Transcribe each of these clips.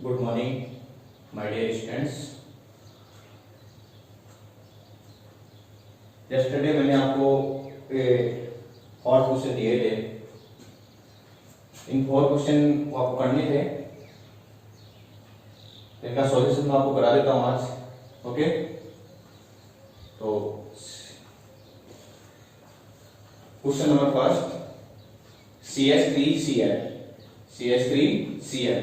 Good morning my dear students. Yesterday मैंने आपको 4 question दिए थे। इन 4 क्वेश्चन आपको करने थे, इनका सॉल्यूशन मैं आपको करा देता हूँ आज। ओके, तो question number first, CH3Cl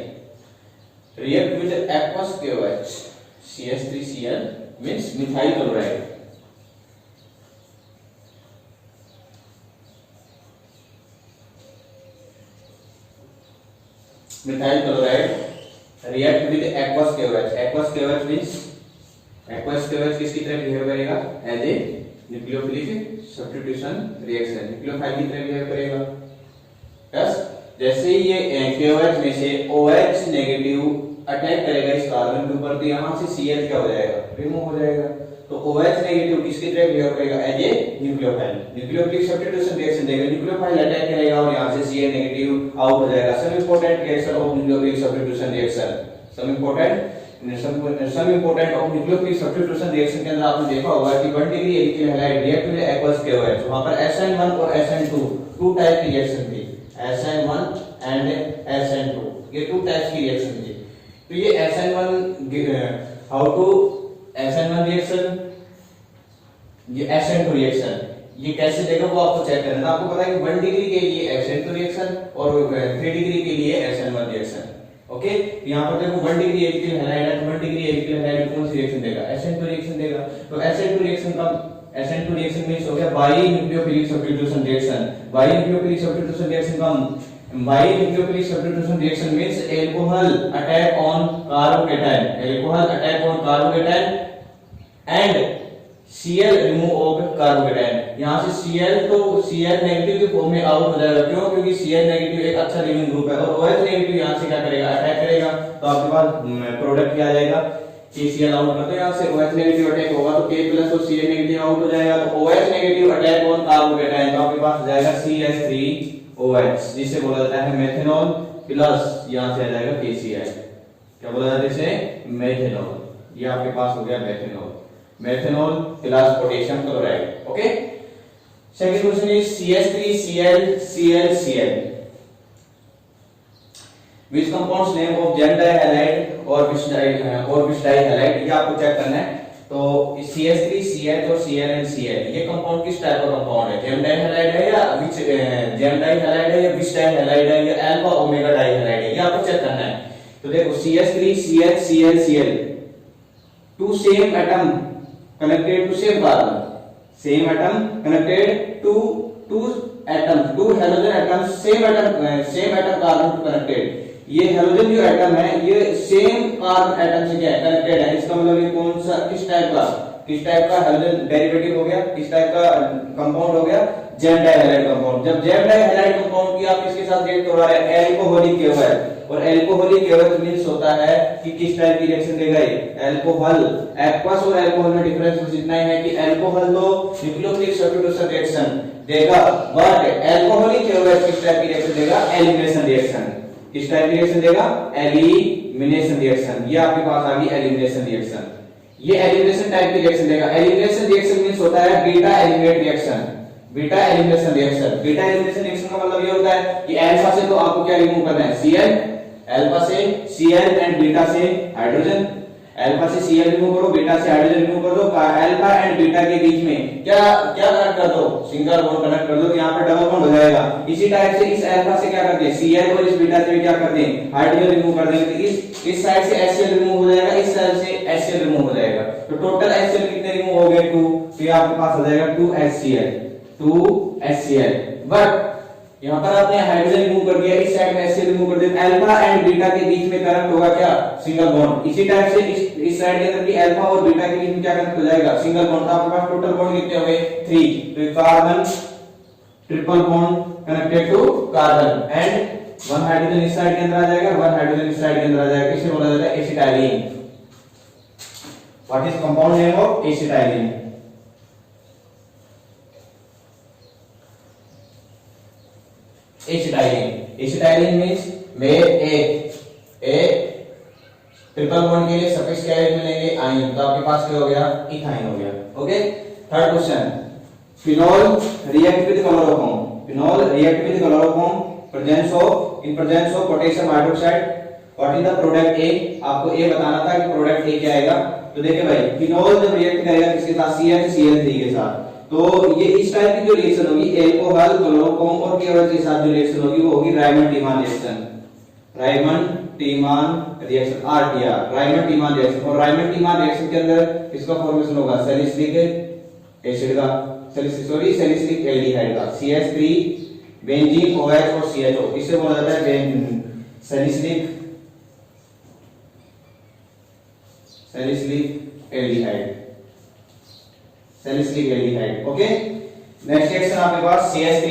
react with aqueous KOH. CH3Cl means methyl chloride. Methyl chloride react with aqueous KOH. Aqueous KOH means aqueous KOH किसकी तरह बिहेव करेगा? As a nucleophilic substitution reaction, nucleophile की तरह behave करेगा। Yes, जैसे ही ये KOH में से OH नेगेटिव अटैक करेगा इस कार्बन के ऊपर, तो यहां से Cl क्या हो जाएगा? रिमूव हो जाएगा। तो OH नेगेटिव किसकी तरह बिहेव करेगा? As a nucleophile, nucleophilic substitution reaction देगा। न्यूक्लियोफाइल अटैक करेगा और यहां से Cl नेगेटिव आउट हो जाएगा। Some important reaction of nucleophilic substitution reaction, some important of nucleophilic substitution reaction के अंदर आपने देखा होगा कि 1 degree alkyl halide react with aqueous KOH। वहां पर SN1 और SN2 टू टाइप की रिएक्शन थी। SN1 एंड SN2, ये टू टाइप्स की रिएक्शन थी। तो ये SN1 how to SN1 reaction, ये SN2 रिएक्शन, ये कैसे देगा वो आपको चेक करना है। आपको पता है कि 1 डिग्री के लिए SN2 रिएक्शन और 3 डिग्री के लिए SN1 रिएक्शन। ओके, यहाँ पर देखो 1 डिग्री एल्किल हैलाइड है, 1 डिग्री एल्किल हैलाइड कौन सी रिएक्शन देगा? SN2 रिएक्शन देगा। तो SN2 रिएक्शन का SN2 रिएक्शन मींस हो गया by nucleophilic substitution reaction. By nucleophilic substitution reaction का by nucleophilic substitution reaction means alcohol attack on carbocation, alcohol attack on carbocation and Cl remove of carbocation. यहां से Cl negative के form में out हो जाएगा। क्यों? क्योंकि Cl नेगेटिव एक अच्छा लिविंग ग्रुप है और OH नेगेटिव यहां से क्या करेगा? अटैक करेगा। तो आपके पास प्रोडक्ट क्या आ जाएगा? KCl आउट करते हैं, यहां से OH नेगेटिव अटैक होगा तो K प्लस और Cl नेगेटिव आउट हो जाएगा। तो OH negative attack on carbocation, तो आपके पास आ जाएगा CH3OH, जिसे बोला जाता है मेथनॉल प्लस यहां से आ जाएगा KCl। क्या बोला जाता है इसे? मेथनॉल। ये आपके पास हो गया methanol, methanol plus potassium chloride. Okay, second question is CH3Cl which compounds name of gem dihalide और which dihalide, ये आपको चेक करना है। तो CH3CH और Cl and Cl ये कंपाउंड किस टाइप का कंपाउंड है? जेम डाइहैलाइड है या विच जेम डाइहैलाइड है या विच डाइहैलाइड है या अल्फा ओमेगा डाइहैलाइड है, ये आपको चेक करना है। तो देखो CH3CH Cl two same atom connected to same carbon, same atom connected to two atoms, two halogen atoms, same atom carbon to connected। ये हेलोजन जो एटम है ये सेम कार्बन एटम से क्या है? कनेक्टेड है। इसका मतलब ये कौन सा किस टाइप का हेलोजन डेरिवेटिव हो गया? किस टाइप का कंपाउंड हो गया? Gem dihalide compound. जब जेम डाइहैलाइड कंपाउंड की आप किसके साथ रिएक्ट करवा रहे हैं? अल्कोहलिक KOH, और अल्कोहलिक KOH मींस होता है कि किस टाइप की रिएक्शन देगा ये? अल्कोहल। एक्वस और अल्कोहल में डिफरेंस बस इतना ही है कि अल्कोहल तो न्यूक्लियोफिलिक सब्स्टिट्यूशन रिएक्शन देगा, बट अल्कोहलिक KOH किस टाइप की रिएक्शन देगा? Elimination reaction. किस टाइप की रिएक्शन देगा? Elimination reaction. ये आपके पास आ गई एलिमिनेशन रिएक्शन। ये एलिमिनेशन टाइप की रिएक्शन देगा। एलिमिनेशन रिएक्शन मींस होता है beta eliminate reaction, beta elimination reaction. Beta elimination reaction का मतलब ये होता है कि अल्फा से तो आपको क्या रिमूव करना है? Cl, अल्फा से Cl एंड बीटा से हाइड्रोजन। अल्फा से Cl रिमूव करो, बीटा से हाइड्रोजन रिमूव कर दो। अल्फा एंड बीटा के बीच में क्या कनेक्ट कर दो? सिंगल बॉन्ड कनेक्ट कर दो, यहां पर डबल बॉन्ड हो जाएगा। इसी टाइप से इस अल्फा से क्या करते हैं? Cl और इस बीटा से क्या करते हैं? हाइड्रोजन रिमूव कर देंगे। तो इस साइड से HCl रिमूव हो जाएगा, इस साइड से HCl रिमूव हो जाएगा। तो टोटल HCl कितने रिमूव हो गए? 2। तो ये आपके पास हो जाएगा 2HCl। बट यहां पर आपने हाइड्रोजन रिमूव कर दिया, इस साइड में HCl रिमूव कर दिया। अल्फा एंड बीटा के बीच में कनेक्ट होगा क्या? Single bond. इसी टाइप से इस साइड के अंदर भी अल्फा और बीटा के बीच में क्या कनेक्ट हो जाएगा? Single bond. आपके पास टोटल बॉन्ड कितने हो गए? 3। तो carbon triple bond connected to carbon and one hydrogen इस साइड के अंदर आ जाएगा, वन हाइड्रोजन इस साइड के अंदर आ जाएगा। इसे बोला जाता है acetylene. What is compound name of acetylene? Acetylene means where a triple bond के लिए सफिक्स क्या मिलेंगे, आइन, तो आपके पास क्या हो गया, इथाइन हो गया। Okay, third question, phenol react with chloroform, phenol react with chloroform presence of in presence of potassium hydroxide, what is the product ए, आपको ए बताना था कि प्रोडक्ट ए क्या आएगा। तो देखिए भाई, फिनोल जब रिएक्ट करेगा किसके साथ, CH के साथ, तो ये इस टाइप की जो रिएक्शन होगी एल्कोहल क्लोरोफॉर्म और केवल के साथ जो रिएक्शन होगी वो होगी Reimer Tiemann reaction, Reimer Tiemann reaction, RTR, Reimer Tiemann reaction. और रायमंड टीमान रिएक्शन के अंदर किसका फॉर्मेशन होगा, सैलिसिलिक एसिड का, सैलिसिलिक एल्डिहाइड का, CH3 बेंजीन OH और CHO, इसे बोला जाता है salicylic aldehyde, salicylic aldehyde. Okay, next reaction आपके पास CH3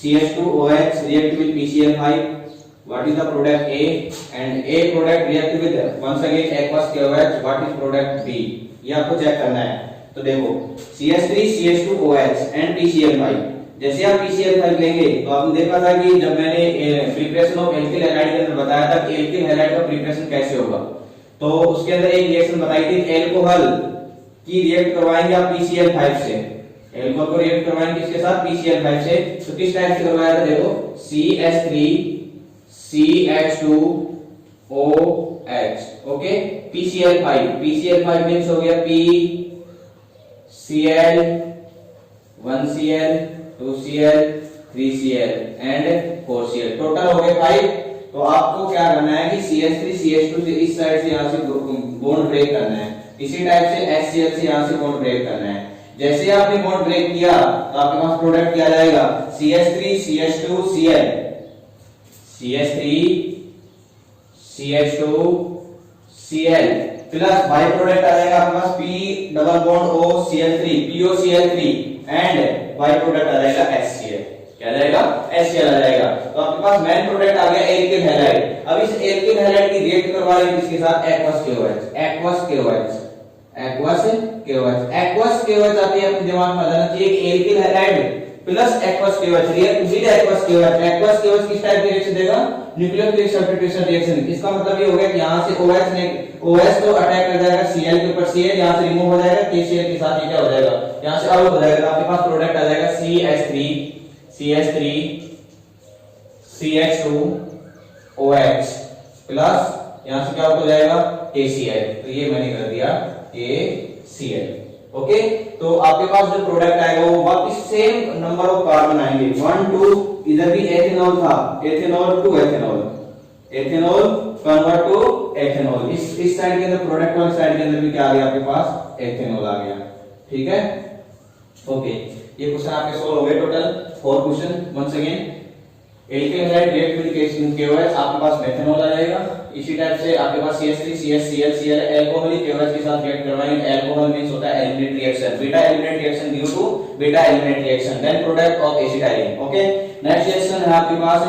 CH2OH react with PCl5, what is the product A, and A product react with once again aqueous KOH, what is product B, ये आपको check करना है। तो देखो CH3 CH2OH and PCl5, जैसे आप PCl5 लेंगे तो आपने देखा था कि जब मैंने प्रिपरेशन ऑफ एल्किल हैलाइड के अंदर बताया था कि एल्किल हैलाइड का प्रिपरेशन कैसे होगा, तो उसके अंदर एक रिएक्शन बताई थी, एल्कोहल की रिएक्ट करवाएंगे आप PCl5 से, एल्कोहल को रिएक्ट करवाएंगे किसके साथ, PCl5 से। तो किस टाइप से करवाया था, देखो CH3 CH2OH, okay, PCl5 means हो गया PCl 1Cl 2Cl 3Cl and 4Cl, total हो गए 5। तो आपको क्या करना है कि CH3 CH2 से इस साइड से यहां से बॉन्ड ब्रेक करना है, इसी टाइप से HCl से यहां से बॉन्ड ब्रेक करना है। जैसे आपने बॉन्ड ब्रेक किया तो आपके पास प्रोडक्ट क्या जाएगा, CH3 CH2 Cl, CH3 CH2 Cl plus byproduct आ जाएगा आपके पास P double bond O Cl3 POCl3 and byproduct आ जाएगा HCl, क्या जाएगा, HCl आ जाएगा। तो आपके पास मेन प्रोडक्ट आ गया एल्किल हैलाइड। अब इस एल्किल हैलाइड की रिएक्ट करवा रहे हैं किसके साथ, aqueous KOH आती है, अपने दिमाग में आ जाना चाहिए कि alkyl halide plus aqueous KOH react with aqueous KOH किस टाइप की रिएक्शन देगा, न्यूक्लियोफिलिक सब्स्टिट्यूशन रिएक्शन। इसका मतलब ये हो गया कि यहां से OH तो अटैक कर जाएगा Cl के ऊपर, Cl यहां से रिमूव हो जाएगा, KCl के साथ ये क्या हो जाएगा, यहां से आउट हो जाएगा। तो आपके पास प्रोडक्ट आ जाएगा CH3 CH2OH प्लस यहां से क्या हो जाएगा KCl, तो ये मैंने कर दिया KCl। ओके, तो आपके पास जो प्रोडक्ट आएगा वो वापस सेम नंबर ऑफ कार्बन आएंगे, 1 2, इधर भी एथेनॉल था, ethanol to ethanol, ethanol convert to ethanol, इस साइड के अंदर प्रोडक्ट वाली साइड के अंदर भी क्या आ गया आपके पास, एथेनॉल आ गया। ठीक है, ओके, ये क्वेश्चन आपके सॉल्व हो गए, total 4 question. Once again, alkyl halide react with KOH, आपके पास मेथनॉल आ जाएगा। इसी टाइप से आपके पास CH3 CH Cl alcoholic KOH के साथ रिएक्ट करवाएंगे, एल्कोहल मींस होता है eliminate reaction, beta eliminate reaction due to beta eliminate reaction, then product of acetylene. Okay, next reaction है आपके पास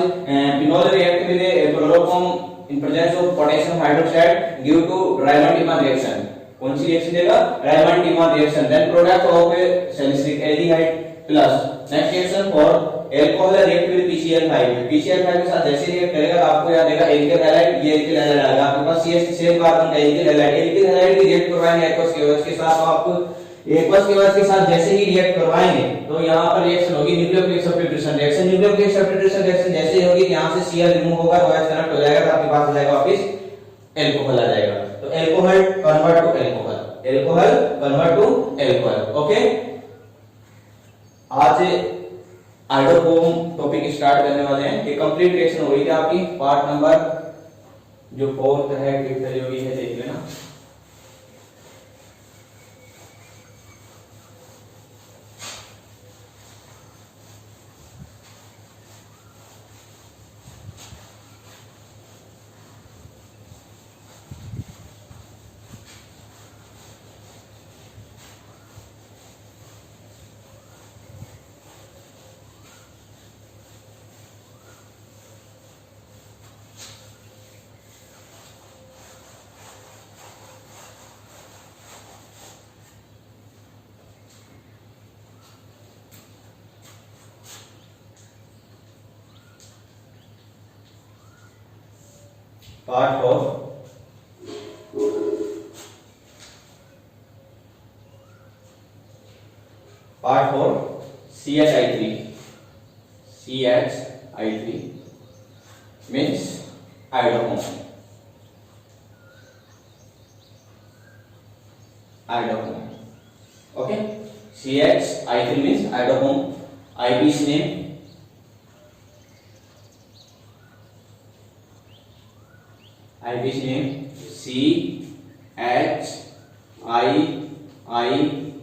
phenol react with chloroform in presence of potassium hydroxide due to Reimer Tiemann reaction. कौन सी reaction देगा, Reimer Tiemann reaction, then product of salicylic aldehyde plus next reaction for alcohol react with PCl5 के साथ जैसे react करेगा तो आपको याद देगा एल्किल हैलाइड, ये एल्किल हैलाइड आएगा आपके पास CH सेम कार्बन का एल्किल हैलाइड की रिएक्ट करवाएंगे aqueous KOH के साथ। तो आपको aqueous KOH के साथ जैसे ही रिएक्ट करवाएंगे तो यहां पर रिएक्शन होगी nucleophilic substitution reaction, nucleophilic substitution reaction जैसे ही होगी यहां से Cl रिमूव होगा, OH कनेक्ट हो जाएगा, तो आपके पास आ जाएगा वापस एल्कोहल आ जाएगा। तो alcohol convert to alcohol, alcohol convert to alcohol. Okay, आज हाइड्रोफोम टॉपिक स्टार्ट करने वाले हैं। ये कंप्लीट रिएक्शन हो गई थी आपकी, पार्ट नंबर जो 4 है क्रिप्टोलॉजी है, देख लेना। Part 4 part 4 CHI3 CHI3 means iodoform okay CHI3 means iodoform IP's name CHI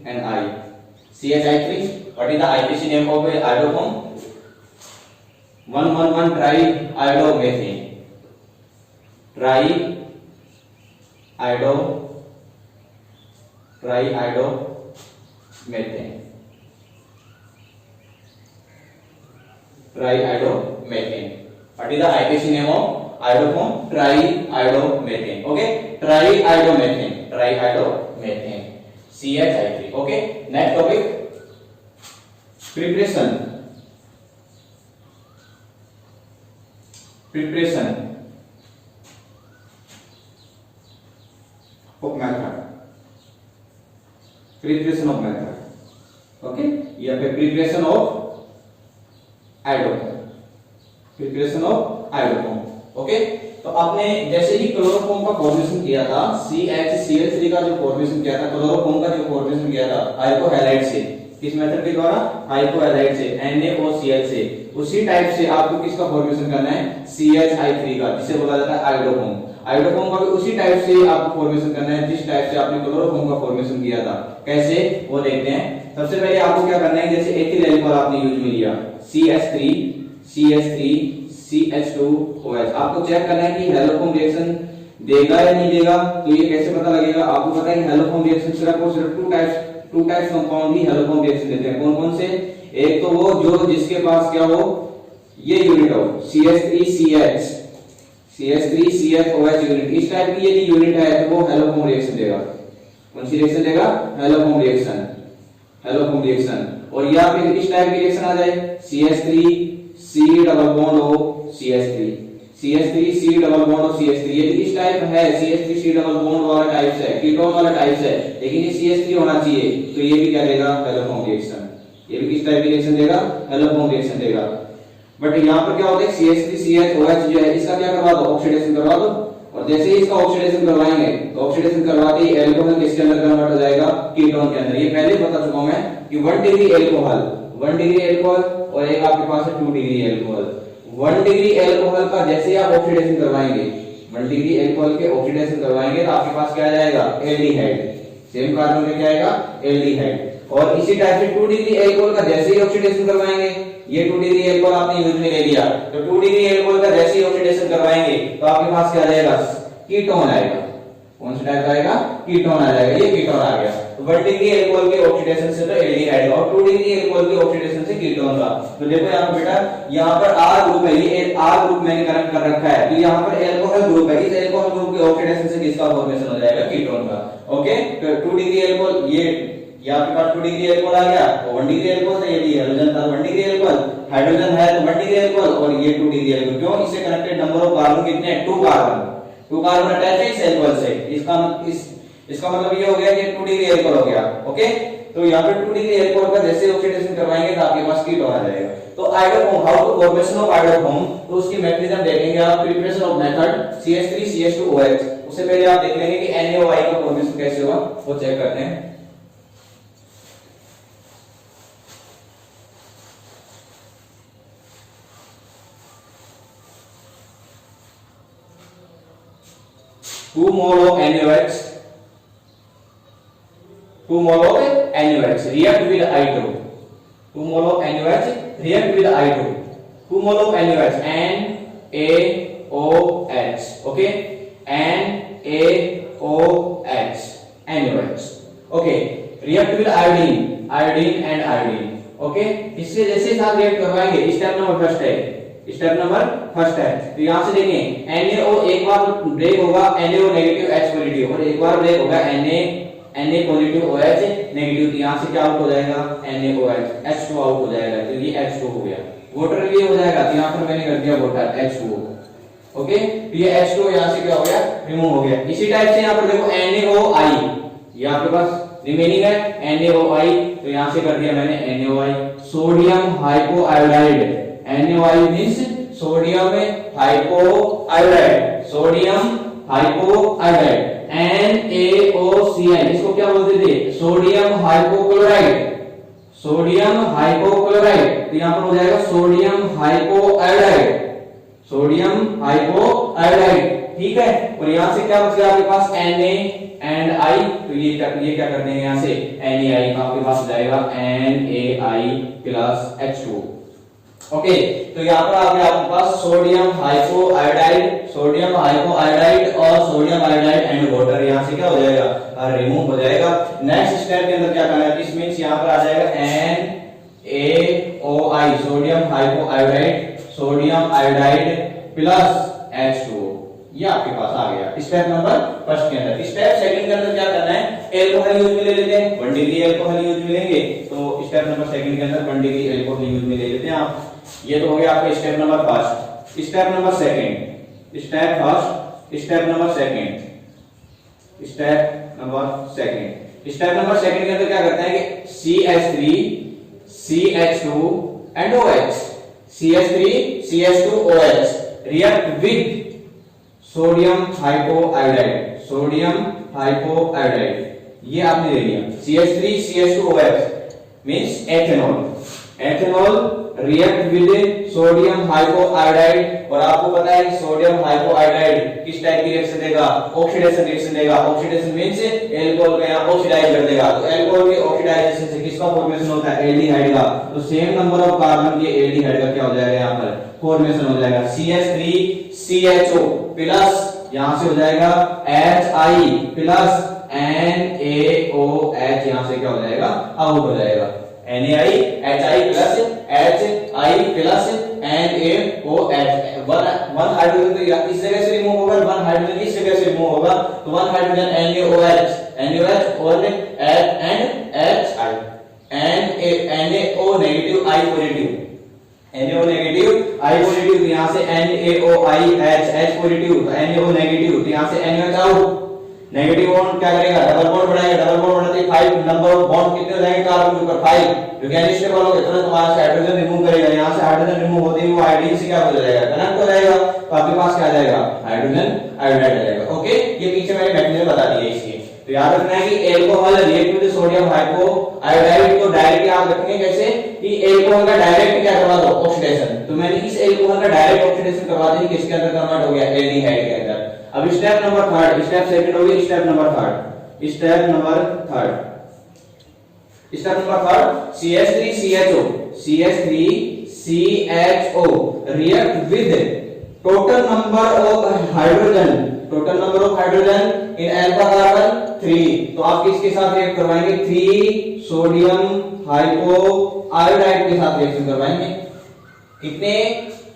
and I CHI3 what is the IPC name of iodoform 111 triiodomethane triiodomethane what is the IPC name of iodoform triiodomethane okay triiodomethane CHI3 okay next topic preparation of method okay यहाँ पे preparation of iodoform okay तो आपने जैसे ही chloroform का formation किया था CHCl3 का जो फॉर्मेशन किया था क्लोरोफॉर्म का जो फॉर्मेशन किया था हाइपोहैलाइड से किस मेथड के द्वारा हाइपोहैलाइड से NaOCl से उसी टाइप से आपको किसका फॉर्मेशन करना है CHI3 का जिसे बोला जाता है iodoform का भी उसी टाइप से आपको फॉर्मेशन करना है जिस टाइप से आपने क्लोरोफॉर्म का फॉर्मेशन किया था कैसे वो देखते हैं सबसे पहले आपको क्या करना है जैसे एथिल अल्कोहल आपने यूज में लिया CH3CH2OH आपको चेक करना है कि हेलोफॉर्म रिएक्शन देगा या नहीं देगा तो ये कैसे पता लगेगा आपको पता है कि हेलोफॉर्म रिएक्शन सिर्फ और सिर्फ टू टाइप्स कंपाउंड ही हेलोफॉर्म रिएक्शन देते हैं कौन से एक तो वो जो जिसके पास क्या हो ये यूनिट हो CH3CHOH यूनिट इस टाइप की यदि यूनिट है तो वो हेलोफॉर्म रिएक्शन देगा कौन सी रिएक्शन देगा हेलोफॉर्म रिएक्शन और यहाँ पे इस टाइप की रिएक्शन आ जाए CH3 C double bond O CH3 यदि इस टाइप है CH3 C डबल बॉन्ड वाला टाइप है कीटोन वाला टाइप है लेकिन ये CH3 होना चाहिए तो ये भी क्या देगा हेलोफॉर्म रिएक्शन ये भी किस टाइप की रिएक्शन देगा हेलोफॉर्म रिएक्शन देगा बट यहाँ पर क्या होता है CH3CHOH जो है इसका क्या करवा दो ऑक्सीडेशन करवा दो और जैसे ही इसका ऑक्सीडेशन करवाएंगे तो ऑक्सीडेशन करवाते ही अल्कोहल किसके अंदर कन्वर्ट हो जाएगा कीटोन के अंदर ये पहले बता चुका हूं मैं कि 1 डिग्री अल्कोहल और एक आपके पास है 2 डिग्री अल्कोहल 1 डिग्री अल्कोहल का जैसे ही आप ऑक्सीडेशन करवाएंगे 1 डिग्री अल्कोहल के ऑक्सीडेशन करवाएंगे तो आपके पास क्या आ जाएगा एल्डिहाइड सेम कार्बन में क्या आएगा एल्डिहाइड और इसी टाइप से 2 डिग्री अल्कोहल का जैसे ही ऑक्सीडेशन करवाएंगे ये 2 डिग्री अल्कोहल आपने यूज में ले लिया तो 2 डिग्री अल्कोहल का जैसे ही ऑक्सीडेशन करवाएंगे तो आपके पास क्या आ जाएगा कीटोन आएगा कौन सा टाइप आएगा कीटोन आ जाएगा ये कीटोन आ गया तो 1 डिग्री अल्कोहल के ऑक्सीडेशन से तो एल्डिहाइड और 2 डिग्री अल्कोहल के ऑक्सीडेशन से कीटोन का तो देखो यहां पर बेटा यहां पर R ग्रुप है ये R ग्रुप मैंने कनेक्ट कर रखा है तो यहां पर अल्कोहल ग्रुप है इस अल्कोहल ग्रुप के ऑक्सीडेशन से किसका फॉर्मेशन हो जाएगा कीटोन का ओके तो 2 डिग्री अल्कोहल ये आपके पास 2 डिग्री अल्कोहल आ गया तो 1 डिग्री अल्कोहल था यदि हाइड्रोजन था 1 डिग्री अल्कोहल हाइड्रोजन है तो 1 डिग्री अल्कोहल और ये 2 डिग्री अल्कोहल क्यों इससे कनेक्टेड नंबर ऑफ कार्बन कितने हैं 2 कार्बन अटैच है इस अल्कोहल से इसका मतलब ये हो गया कि 2 डिग्री अल्कोहल हो गया ओके तो यहां पे 2 डिग्री अल्कोहल का जैसे ऑक्सीडेशन करवाएंगे तो आपके पास कीटोन आ जाएगा तो iodoform how to formation of iodoform तो उसकी मैकेनिज्म देखेंगे आप प्रिपरेशन ऑफ मेथड CH3CH2OH उससे पहले आप देख लेंगे कि NaOI का फॉर्मेशन कैसे हुआ वो चेक करते हैं Two mole of NaOH react with I2. 2 mole of NaOH react with I2. 2 mole of NaOH NaOH. Okay, NaOH. Okay, react with iodine and iodine. Okay, इससे जैसे साथ रिएक्ट करवाएंगे स्टेप नंबर फर्स्ट है तो यहां से देखें NaO एक बार ब्रेक होगा NaO नेगेटिव H पॉजिटिव और एक बार ब्रेक होगा Na पॉजिटिव OH नेगेटिव तो यहां से क्या आउट हो जाएगा NaOH H2 आउट हो जाएगा तो ये H2 हो गया वाटर लिए हो जाएगा तो यहां पर मैंने कर दिया वाटर H2O ओके तो ये H2 यहां से क्या हो गया रिमूव हो गया इसी टाइप से यहां पर देखो NaOI ये आपके पास रिमेनिंग है NaOI, तो यहां से कर दिया मैंने NaOI। Sodium hypoiodide, NaOI means sodium hypoiodide, sodium hypoiodide. NaOCl इसको क्या बोलते थे, सोडियम हाइपोक्लोराइड, सोडियम हाइपोक्लोराइड, तो यहां पर हो जाएगा सोडियम हाइपोआयोडाइड, सोडियम हाइपोआयोडाइड, ठीक है। और यहां से क्या बच गया आपके पास Na एंड I, तो ये क्या कर देंगे यहां से NaI, तो आपके पास हो जाएगा NaI प्लस H2। ओके, तो यहां पर आ गया आपके पास सोडियम हाइपोआयोडाइड, सोडियम हाइपोआयोडाइड और सोडियम आयोडाइड एंड वाटर, यहां से क्या हो जाएगा, रिमूव हो जाएगा। नेक्स्ट स्टेप के अंदर क्या करना है, दिस मींस यहां पर आ जाएगा NaOI, sodium hypoiodide, sodium iodide plus H2, ये आपके पास आ गया स्टेप नंबर फर्स्ट के अंदर। स्टेप सेकंड के अंदर क्या करना है, एल्कोहल यूज में ले लेते हैं, 1 डिग्री एल्कोहल यूज में लेंगे, तो स्टेप नंबर सेकंड के अंदर 1 डिग्री एल्कोहल यूज में ले लेते हैं आप। ये तो हो गया आपका step number first. Step number second, step first, step number second, step number second. Step number second के अंदर क्या करते हैं कि CH3 CH2 and OH, CH3 CH2 OH react with sodium hypoiodide, sodium hypoiodide, ये आपने ले लिया। CH3 CH2 OH means ethanol, ethanol react with sodium hypoiodide, और आपको पता है कि सोडियम हाइपोआयोडाइड किस टाइप की रिएक्शन देगा, ऑक्सीडेशन रिएक्शन देगा। ऑक्सीडेशन मींस एल्कोहल को यहां ऑक्सीडाइज कर देगा, तो एल्कोहल के ऑक्सीडाइजेशन से किसका फॉर्मेशन होता है, एल्डिहाइड का, तो सेम नंबर ऑफ कार्बन के एल्डिहाइड का क्या हो जाएगा यहां पर फॉर्मेशन हो जाएगा। CH3 CHO प्लस यहां से हो जाएगा HI प्लस NaOH, यहां से क्या हो जाएगा, आउट हो जाएगा। NaI HI plus HI plus NaOH, one hydrogen तो इस जगह से रिमूव होगा, वन हाइड्रोजन इस जगह से रिमूव होगा, तो वन हाइड्रोजन NaOH और HI, NaO negative I positive, NaO negative I positive, यहां से NaOI H पॉजिटिव, तो NaO नेगेटिव, तो यहां से NaOH आउट। नेगेटिव बॉन्ड क्या करेगा, डबल बॉन्ड बनाएगा, डबल बॉन्ड बनाते 5 नंबर ऑफ बॉन्ड कितने हो जाएंगे कार्बन के ऊपर 5, क्योंकि अनस्टेबल हो गया, तुरंत तुम्हारा हाइड्रोजन रिमूव करेगा, यहां से हाइड्रोजन रिमूव होते ही वो आयोडीन से क्या हो जाएगा, कनेक्ट हो जाएगा, तो आपके पास क्या आ जाएगा, हाइड्रोजन आयोडाइड आ जाएगा। ओके, ये पीछे मैंने मैकेनिज्म बता दिया इसकी। तो याद रखना है कि एल्कोहल रिएक्ट विद सोडियम हाइपोआयोडाइड, तो डायरेक्ट याद रखेंगे कैसे कि एल्कोहल का डायरेक्ट क्या करवा दो, ऑक्सीडेशन, तो मैंने इस एल्कोहल का डायरेक्ट ऑक्सीडेशन करवा दी, किसके अंदर कन्वर्ट हो गया, एल्डिहाइड के अंदर। अब step number third, step second हो गया, step number third, step number third, step number third, CH3 CHO, CH3 CHO react with total number of hydrogen, total number of hydrogen in alpha carbon 3, तो आप किसके साथ react करवाएंगे, 3 sodium हाइपोआयोडाइड के साथ reaction करवाएंगे। कितने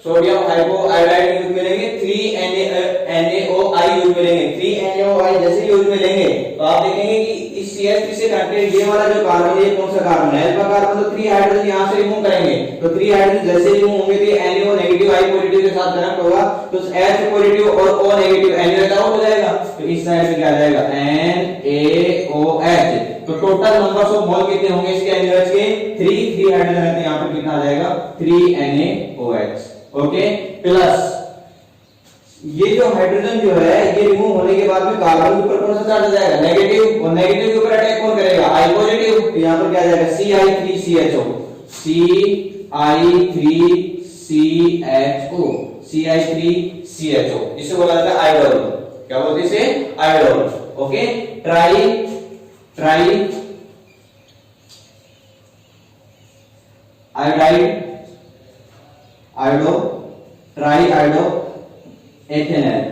सोडियम हाइपोआयोडाइड यूज में लेंगे, 3 NaOI यूज में लेंगे। 3 NaOI जैसे यूज में लेंगे तो आप देखेंगे कि इस CH3 से कनेक्टेड ये वाला जो कार्बन है, ये कौन सा कार्बन है, अल्फा कार्बन, तो 3 हाइड्रोजन यहां से रिमूव करेंगे, तो 3 हाइड्रोजन जैसे रिमूव होंगे तो NaO नेगेटिव I पॉजिटिव के साथ कनेक्ट होगा, तो H पॉजिटिव और O नेगेटिव NaOH आउट हो जाएगा, तो इस साइड में क्या आ जाएगा, NaOH। तो टोटल नंबर्स ऑफ मोल कितने होंगे इसके NaOH के, 3 हाइड्रोजन है, तो यहां पे कितना आ जाएगा, 3 NaOH। ओके, प्लस ये जो हाइड्रोजन जो है ये रिमूव होने के बाद में कार्बन के ऊपर कौन सा चार्ज आ जाएगा, नेगेटिव, और नेगेटिव के ऊपर अटैक कौन करेगा, I पॉजिटिव, तो यहां पर क्या आ जाएगा, CI3CHO, CI3CHO, CI3CHO, जिसे बोला जाता है आयोडोल, क्या बोलते हैं इसे, iodol. Okay, tri iodide, tri iodo ethanol,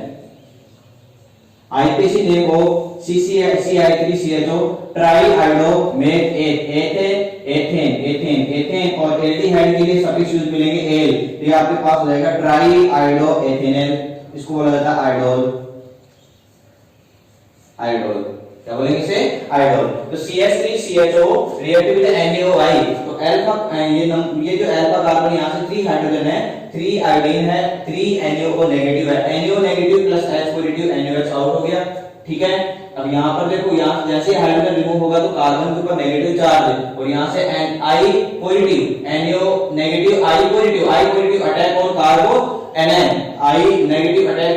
IPC name हो CI3CHO tri iodo meth ethane और एल्डिहाइड के लिए सफिक्स यूज मिलेंगे एल, तो ये आपके पास हो जाएगा ट्राई आयोडो एथेनॉल, इसको बोला जाता है आयोडोल, क्या बोलेंगे इसे, आयोडोल। तो CH3CHO रिएक्ट विद NaOI, तो अल्फा ये जो अल्फा कार्बन यहां से 3 हाइड्रोजन है, 3 आयोडीन है, 3 NaO नेगेटिव है, NaO negative plus H positive, NaOH out हो गया, ठीक है। अब यहाँ पर देखो, यहाँ जैसे हाइड्रोजन रिमूव होगा तो कार्बन के ऊपर नेगेटिव चार्ज है और यहाँ से I positive, NaO negative, I positive attack on carbo NN, I negative attack,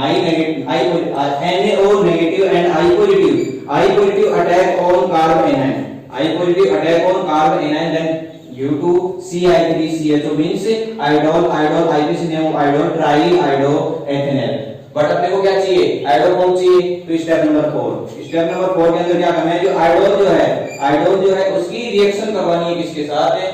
I negative, NaO negative and I positive attack on carbo NN, I positive attack on carbo NN, then U2CI3CHO means idol, IPC name of idol, triiodoethanol। But अपने को क्या चाहिए, idol कौन चाहिए, तो step number 4 के अंदर क्या करना है, जो आइडोल जो है उसकी रिएक्शन करवानी है किसके साथ है,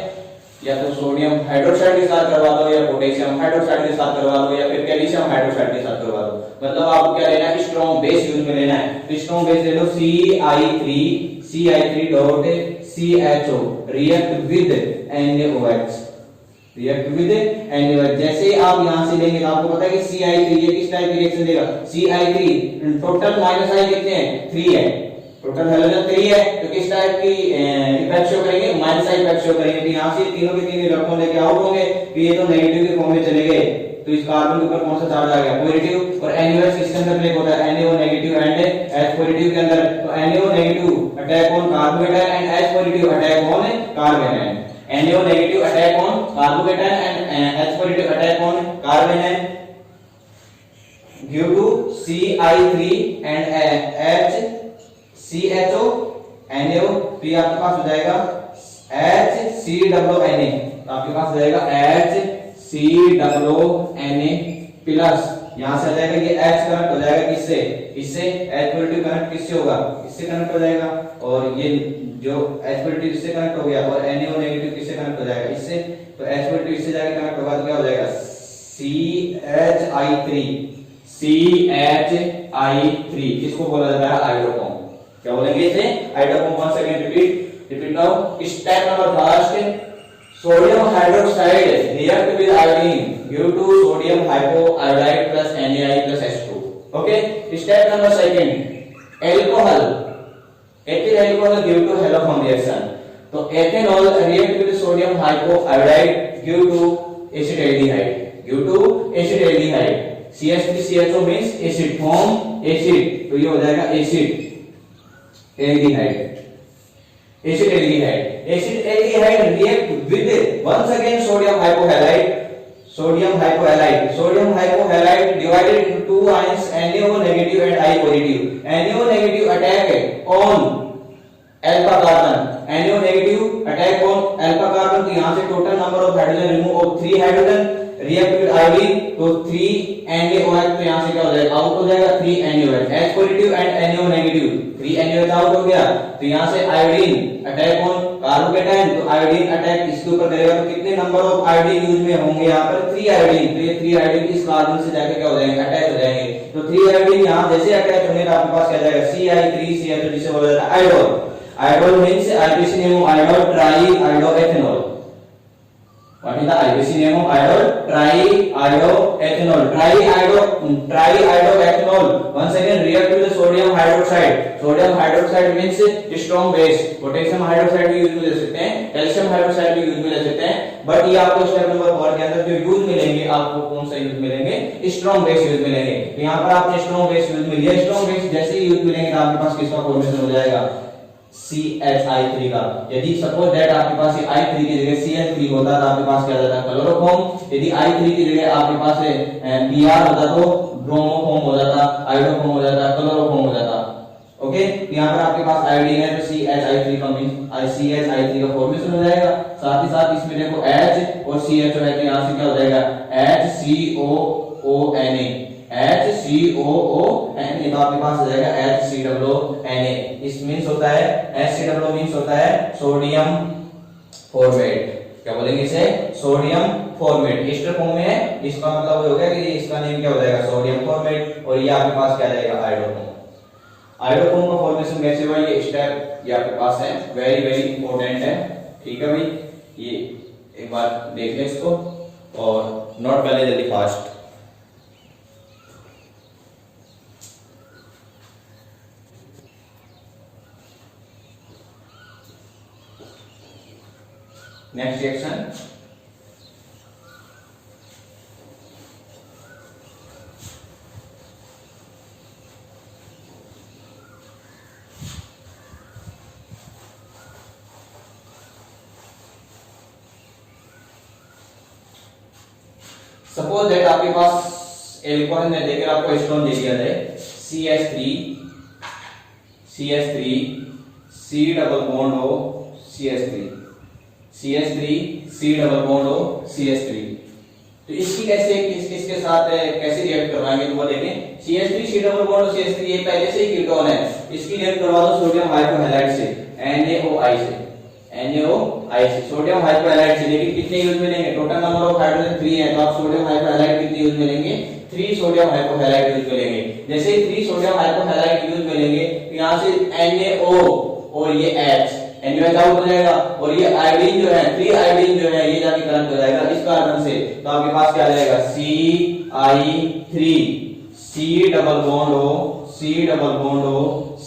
या तो सोडियम हाइड्रोक्साइड के साथ करवा दो, या पोटेशियम हाइड्रोक्साइड के साथ करवा दो, या फिर कैल्शियम हाइड्रोक्साइड के साथ करवा दो। मतलब आपको क्या लेना है, स्ट्रॉन्ग बेस यूज में लेना है। तो स्ट्रॉन्ग बेस ले लो CI3CHO रिएक्ट विद NaOH, जैसे आप यहां से लेंगे तो आपको पता है कि CI3 ये किस टाइप की रिएक्शन देगा, CI3 टोटल माइनस I कितने हैं, 3 है, टोटल हैलोजन 3 है, तो किस टाइप की इफेक्ट शो करेंगे, माइनस I इफेक्ट शो करेंगे। तो यहां से तीनों के तीन इलेक्ट्रॉन लेके आउट होंगे, तो ये तो नेगेटिव के फॉर्म में चले गए, तो इस कार्बन के ऊपर कौन सा चार्ज आ गया, पॉजिटिव, और NaOH किसके अंदर ब्रेक होता है, NaO negative and H positive के अंदर, तो NaO negative attack on carbocation and H positive attack on carbocation, NaO negative attack on carbocation and H positive attack on carbanion due to CI3 and HCHO NaO, तो आपके पास हो जाएगा HCOONA, आपके पास हो जाएगा HCOONA प्लस, यहां से आ जाएगा ये H कनेक्ट हो जाएगा किससे, इससे H पॉजिटिव कनेक्ट किससे होगा, इससे कनेक्ट हो जाएगा, और ये जो H पॉजिटिव इससे कनेक्ट हो गया, और NaO नेगेटिव किससे कनेक्ट हो जाएगा, इससे, तो H पॉजिटिव इससे जाके कनेक्ट होगा तो क्या हो जाएगा, CHI3, इसको बोला जाता है आइडोफॉर्म। क्या बोलेंगे इसे, iodoform. Once again repeat now. Step number first, sodium hydroxide react with iodine due to sodium hypoiodide plus NaI plus H2। Okay, step number second, alcohol, ethyl alcohol due to haloform reaction, तो ethanol react with sodium hypoiodide due to acetaldehyde, CH3CHO means acid, form acid, तो ये हो जाएगा acid aldehyde react with once again sodium hypohalide divided into two ions, NaO negative and I positive. NaO negative attack on alpha carbon, NaO negative attack on alpha carbon, तो यहाँ से total number of hydrogen remove of 3 hydrogen, react with iodine, तो 3 NaOH, तो यहाँ से क्या हो जाएगा, आउट हो जाएगा 3 NaOH, H positive and NaO negative, 3 NaOH out हो गया, तो यहाँ से आयोडीन अटैक ऑन कार्बोकेटायन, तो आयोडीन अटैक इसके ऊपर करेगा, तो कितने नंबर ऑफ आयोडीन यूज में होंगे यहाँ पर, 3 आयोडीन, तो ये 3 आयोडीन इस कार्बन से जाके क्या हो जाएंगे, अटैच हो जाएंगे, तो 3 आयोडीन यहाँ जैसे अटैच होंगे तो आपके पास क्या जाएगा, CI3CHO, जिसे बोला जाता है iodol. Iodol means IPC name of iodol, triiodoethanol. What is the IPC name of idol? Triiodoethanol. Triiodoethanol. Once again react with the sodium hydroxide. Sodium hydroxide means strong base. Potassium hydroxide भी use में ले सकते हैं, calcium hydroxide भी use में ले सकते हैं, बट ये आपको स्टेप नंबर 4 के अंदर जो यूज मिलेंगे, आपको कौन सा यूज मिलेंगे, स्ट्रॉन्ग बेस यूज मिलेंगे। तो यहाँ पर आपने स्ट्रॉन्ग बेस यूज मिल लिया, स्ट्रॉन्ग बेस जैसे ही यूज मिलेंगे तो आपके पास किसका फॉर्मेशन हो जाएगा, CHI3 का। यदि सपोज दैट आपके पास ये I3 की जगह CH3 होता तो आपके पास क्या जाता, क्लोरोफॉर्म। यदि I3 की जगह आपके पास Br होता तो ब्रोमोफॉर्म हो जाता, आयोडोफॉर्म हो जाता, क्लोरोफॉर्म हो जाता। ओके, यहाँ पर आपके पास आयोडीन है तो CHI3 का मींस CHI3 का फॉर्मेशन हो जाएगा। साथ ही साथ इसमें देखो H और CHO है तो यहाँ से क्या हो जाएगा, HCOONA, HCOONA, तो आपके पास हो जाएगा HCOONA। इस मींस होता है, HCOO मींस होता है सोडियम फॉर्मेट। क्या बोलेंगे इसे, सोडियम फॉर्मेट। एस्टर फॉर्म में है, इसका मतलब हो गया कि इसका नेम क्या हो जाएगा, सोडियम फॉर्मेट, और ये आपके पास क्या जाएगा, आयोडोफॉर्म। आयोडोफॉर्म का फॉर्मेशन कैसे हुआ, ये स्टेप ये आपके पास है, वेरी इंपॉर्टेंट है। ठीक है भाई, ये एक बार देख ले इसको और नोट कर ले जल्दी fast. Next reaction, suppose that आपके पास एल्कोहल में देकर आपको एसीटोन दे दिया जाए CH3 C double bond O C double bond O CH3। तो इसकी कैसे इसके साथ कैसे रिएक्ट करवाएंगे तो वो देखें। CH3 C double bond O CH3 ये पहले से ही कीटोन है, इसकी रिएक्ट करवा दो सोडियम हाइपोहैलाइड से NaOI से सोडियम हाइपोहैलाइड से। लेकिन कितने यूज में लेंगे, टोटल नंबर ऑफ हाइड्रोजन 3 है, तो आप सोडियम हाइपोहैलाइड कितने यूज में लेंगे, 3 सोडियम हाइपोहैलाइड यूज में लेंगे। जैसे ही 3 सोडियम हाइपोहैलाइड यूज में लेंगे तो यहां से NaO और ये H NaOH आउट हो जाएगा, और ये आयोडीन जो है 3 आयोडीन जो है ये जाके करंट हो जाएगा इस कार्बन से। तो आपके पास क्या आ जाएगा CI3 C double bond O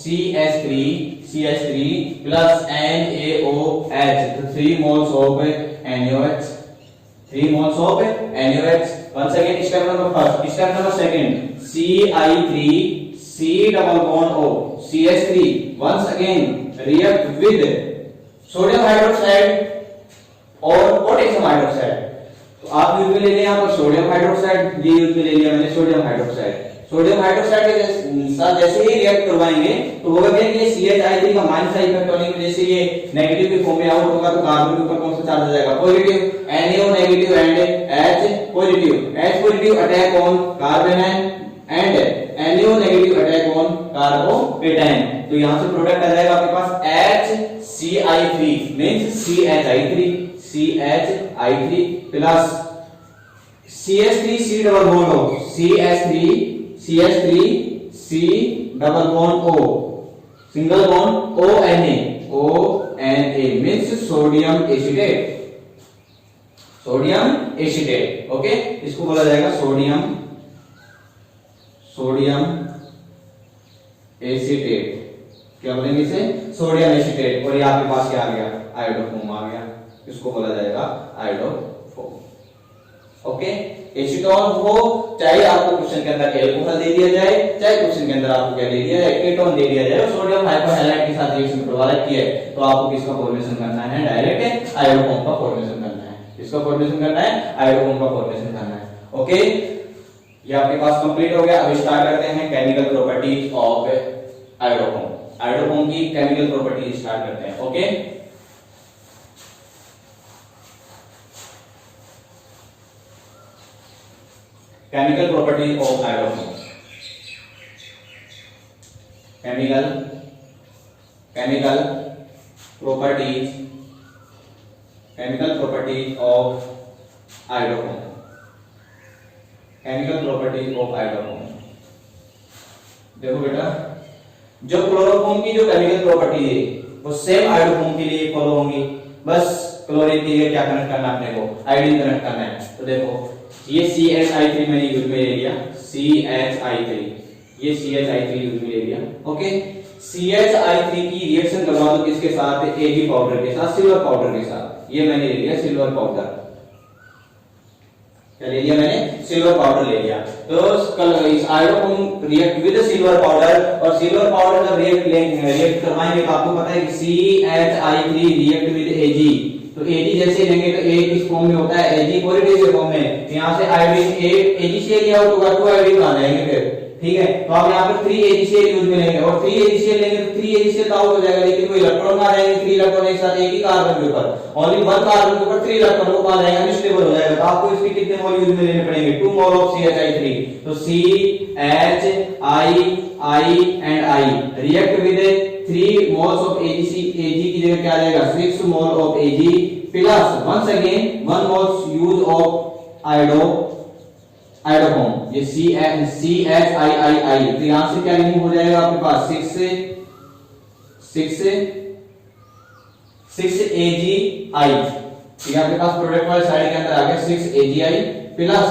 CH3 plus NaOH, तो 3 moles of NaOH, 3 moles of NaOH। once again step number first, step number second CI3 C double bond O CH3 once again react with sodium hydroxide और potassium hydroxide. तो आप use में ले लें यहाँ पर sodium hydroxide, ये use में ले लिया मैंने सोडियम हाइड्रोक्साइड के साथ जैसे ही रिएक्ट करवाएंगे तो होगा क्या कि CH3 का माइनस का इफेक्ट होने की वजह से ये नेगेटिव के फॉर्म में आउट होगा, तो कार्बन के ऊपर कौन सा चार्ज आ जाएगा, positive, NaO negative and H positive attack on carbon and NaO negative attack on carbocation. तो यहां से प्रोडक्ट आ जाएगा आपके पास HCI3 means CH3 plus CH3 C double bond O CH3 C double bond O single bond ONA means sodium acetate. Okay, इसको बोला जाएगा sodium acetate. क्या बोलेंगे इसे, सोडियम एसिटेट। और ये आपके पास क्या आ गया, आयोडोफोम आ गया, इसको बोला जाएगा आयोडोफोम। ओके, एसीटोन हो चाहे आपको क्वेश्चन के अंदर एल्कोहल दे दिया जाए, चाहे क्वेश्चन के अंदर आपको क्या दे दिया जाए, कीटोन दे दिया जाए, और सोडियम हाइपोहैलाइड के साथ रिएक्शन करवा किया है, तो आपको किसका फॉर्मेशन करना है, डायरेक्ट आयोडोफोम का फॉर्मेशन करना है। इसका फॉर्मेशन करना है, आयोडोफोम का फॉर्मेशन करना है। ओके, ये आपके पास कंप्लीट हो गया। अब स्टार्ट करते हैं केमिकल प्रॉपर्टीज ऑफ आयोडोफोम की केमिकल प्रॉपर्टीज स्टार्ट करते हैं। Okay, chemical properties of iodoform. Chemical properties of iodoform. Chemical properties of iodoform. देखो बेटा, जो क्लोरोफॉर्म की जो केमिकल प्रॉपर्टी है वो सेम आयोडोफॉर्म के लिए फॉलो होंगी, बस क्लोरीन के लिए क्या कनेक्ट करना है, अपने को आयोडीन कनेक्ट करना है। तो देखो ये CH3 मैंने यूज में ले लिया, ये CH3 यूज में ले लिया। ओके, CH3 की रिएक्शन करवा दो किसके साथ, Ag पाउडर के साथ, सिल्वर पाउडर के साथ। ये मैंने ले लिया सिल्वर पाउडर, क्या ले लिया मैंने, सिल्वर पाउडर ले लिया। तो इस आयोडोफोम रिएक्ट विद सिल्वर पाउडर, और सिल्वर पाउडर जब रिएक्ट करवाएंगे तो आपको पता है कि CH3 रिएक्ट विद Ag, तो Ag जैसे लेंगे तो A किस फॉर्म में होता है, Ag पॉजिटिव के फॉर्म में। यहां से आयोडीन Ag से लिया आउट होगा, 2 आयोडीन आ जाएंगे फिर, ठीक है। तो आप यहां पर 3 AgCl यूज में लेंगे, और 3 AgCl लेंगे तो 3 AgCl आउट हो जाएगा, लेकिन वो इलेक्ट्रॉन आ जाएंगे 3 इलेक्ट्रॉन एक साथ एक ही कार्बन के ऊपर, ओनली 1 कार्बन के ऊपर 3 इलेक्ट्रॉन को पा जाएगा, अनस्टेबल हो जाएगा। तो आपको इसके कितने मोल यूज में लेने पड़ेंगे, 2 मोल ऑफ CH3। तो CHI and I react with 3 moles of Ag की जगह क्या आ जाएगा, 6 mole of Ag plus once again 1 moles use of iodoform, ये CHII। तो यहां से क्या रिमूव हो जाएगा आपके पास, 6 AgI। तो यहाँ पे पास प्रोडक्ट वाले साइड के अंदर आ गया 6 AgI प्लस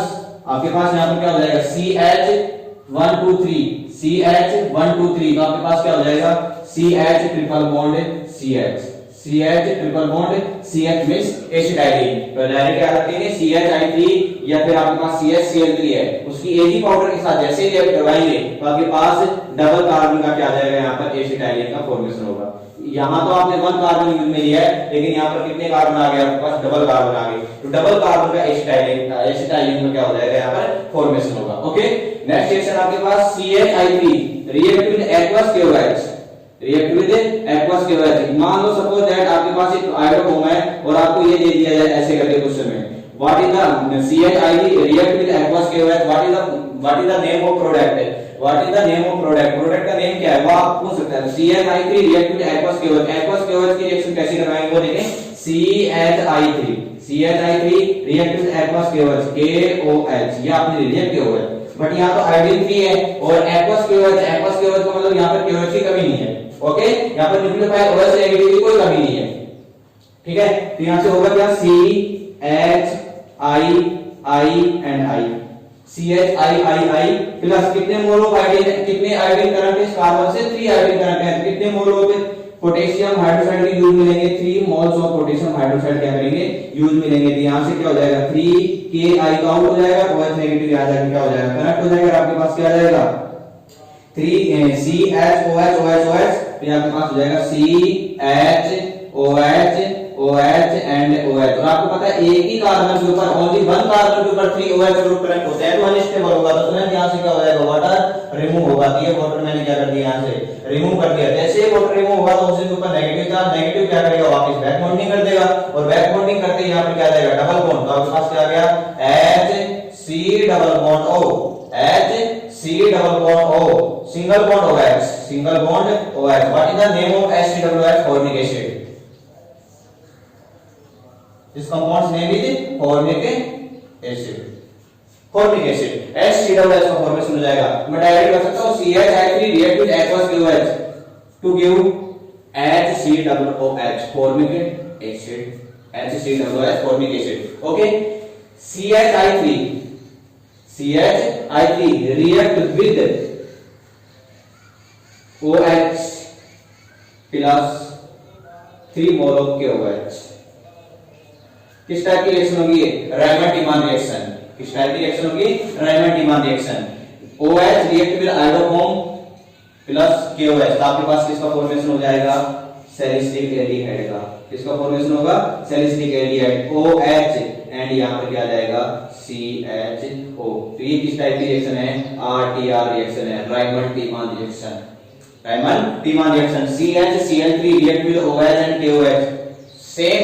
आपके पास यहाँ पर क्या हो जाएगा CH123, तो आपके पास क्या हो जाएगा CH triple bond CH means acetylene. तो डायरेक्ट क्या रखेंगे CHI3, या फिर आपके पास CHCl3 है, उसकी Ag पाउडर के साथ जैसे ही रिएक्ट करवाएंगे तो आपके पास डबल कार्बन का क्या आ जाएगा, यहाँ पर एसिटाइलिन का फॉर्मेशन होगा। यहाँ तो आपने 1 कार्बन यूज में लिया है, लेकिन यहाँ पर कितने कार्बन आ गए आपके पास, डबल कार्बन आ गए, तो डबल कार्बन का एसिटाइलिन में क्या हो जाएगा, यहाँ पर फॉर्मेशन होगा। ओके, नेक्स्ट रिएक्शन आपके पास CH3 react with aqueous KOH, react with aqueous KOH। मान लो सपोज दैट आपके पास एक आयोडोफॉर्म है और आपको ये दे दिया जाए ऐसे करके क्वेश्चन में, what is the CH3 react with aqueous KOH, what is the name of product, what is the name of product, product का नेम क्या है वो आप पूछ सकते हैं। CH3 react with aqueous KOH, aqueous KOH की रिएक्शन कैसे करवाएंगे वो देखें, CH3 react with aqueous KOH, ये आपने रिएक्ट किया हुआ है, बट यहाँ तो आयोडीन 3 है और एक्वस KOH का मतलब यहाँ पर KOH की कमी नहीं है। ओके, यहाँ पर न्यूक्लियोफाइल OH नेगेटिव की कोई कमी नहीं है, ठीक है। तो यहाँ से होगा क्या, CHI प्लस कितने मोल ऑफ आयोडीन, कितने आयोडीन करंट इस कार्बन से 3 आयोडीन करंट है, कितने मोल ऑफ पोटेशियम हाइड्रोक्साइड के यूज मिलेंगे, 3 मोल्स ऑफ पोटेशियम हाइड्रोक्साइड क्या करेंगे, यूज मिलेंगे। तो यहाँ से क्या हो जाएगा, 3Ki काउंट हो जाएगा, OH नेगेटिव आ जाएगा, क्या हो जाएगा, कनेक्ट हो जाएगा, आपके पास क्या आ जाएगा 3CHOH, फिर आपके पास हो जाएगा CHOH एंड OH। और आपको पता है एक ही कार्बन के ऊपर, ओनली 1 कार्बन के ऊपर 3 OH ग्रुप कनेक्ट होते हैं तो अनस्टेबल होगा, तो तुरंत यहां से क्या हो जाएगा, वाटर रिमूव होगा। ये वाटर मैंने क्या कर दिया, यहां से रिमूव कर दिया। जैसे ही वाटर रिमूव होगा तो उसके ऊपर नेगेटिव चार्ज, नेगेटिव क्या करेगा, वापस बैक बॉन्डिंग कर देगा, और बैक बॉन्डिंग करते ही यहां पर क्या आ जाएगा, डबल बॉन्ड। तो आपके पास क्या आ गया, HC double bond O, HC double bond O, single bond OH, single bond OH। What is the name of HCOH, formic acid, this compound's name is formic acid, formic acid। HCOH का formation हो जाएगा, मैं direct कर सकता हूं CH3 react with aqueous KOH to give HCOH, formic acid, HCOH formic acid। Okay, CH3 react with OH plus 3 mole of KOH। किस type की reaction होगी, रायमंड-टीमान रिएक्शन। किस टाइप की रिएक्शन होगी, Reimer Tiemann reaction. OH react with iodoform plus KOH, तो आपके पास किसका formation हो जाएगा, सैलिसिलिक एल्डिहाइड का। किसका फॉर्मेशन होगा, सैलिसिलिक एल्डिहाइड, OH एंड यहां पर क्या आ जाएगा, CHO। तो ये किस टाइप की रिएक्शन है, RTR रिएक्शन है, Reimer Tiemann reaction, Reimer Tiemann reaction. CHCl3 react with OH and KOH, same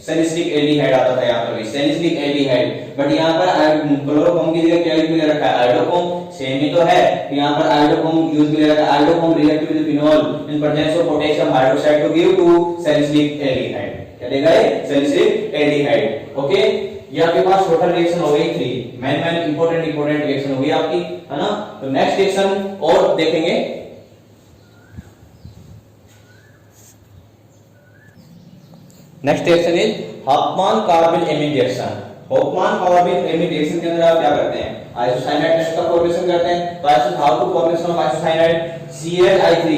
salicylic aldehyde आता था यहाँ पर भी, सैलिसिलिक एल्डिहाइड, बट यहाँ पर क्लोरोफॉर्म की जगह क्या यूज में ले रखा है, आयोडोफॉर्म, सेम ही तो है। यहाँ पर आयोडोफॉर्म यूज में ले रखा है, iodoform react with phenol in presence of potassium hydroxide to give to salicylic aldehyde, क्या देगा ये, सैलिसिलिक एल्डिहाइड। ओके, ये आपके पास टोटल रिएक्शन हो गई 3, मेन इंपॉर्टेंट रिएक्शन हो गई आपकी, है ना। तो नेक्स्ट रिएक्शन और देखेंगे, next reaction is Hofmann carbylamine reaction. Hofmann carbylamine reaction के अंदर आप क्या करते हैं, आइसोसाइनाइड टेस्ट का फॉर्मेशन करते हैं। तो how to formation of isocyanide, CH3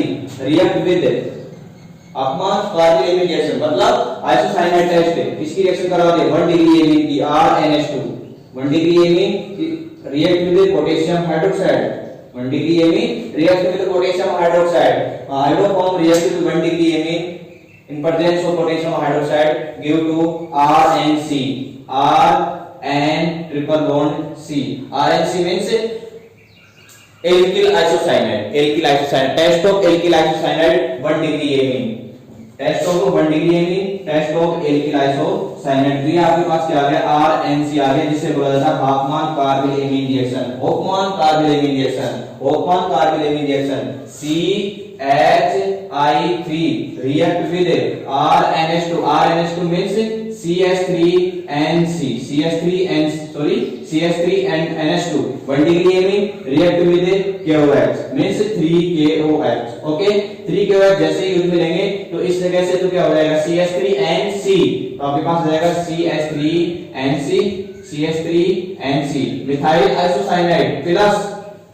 react with Hofmann carbylamine reaction, मतलब आइसोसाइनाइड टेस्ट, इसकी रिएक्शन करवा दे 1 डिग्री एमीन की RNH2, 1 degree amine react with potassium hydroxide, 1 degree amine react with potassium hydroxide, iodoform react with 1 degree amine in presence of potassium hydroxide give to RNC, RN triple bond C, RNC means alkyl isocyanide, test of alkyl isocyanide 1 degree amine, test of 1 degree amine, test of alkyl isocyanide। तो ये आपके पास क्या आ गया, RNC आ गया, जिसे बोला जाता है Hofmann carbylamine reaction, Hofmann carbylamine reaction, Hofmann carbylamine reaction. CHI3 react with RNH2, RNH2 means CH3NC, CH3 and NH2, 1 degree amine react with KOH means 3KOH। Okay, 3KOH जैसे ही यूज में लेंगे तो इस जगह से तो क्या हो जाएगा, CH3NC, तो आपके पास हो जाएगा CH3NC methyl isocyanide plus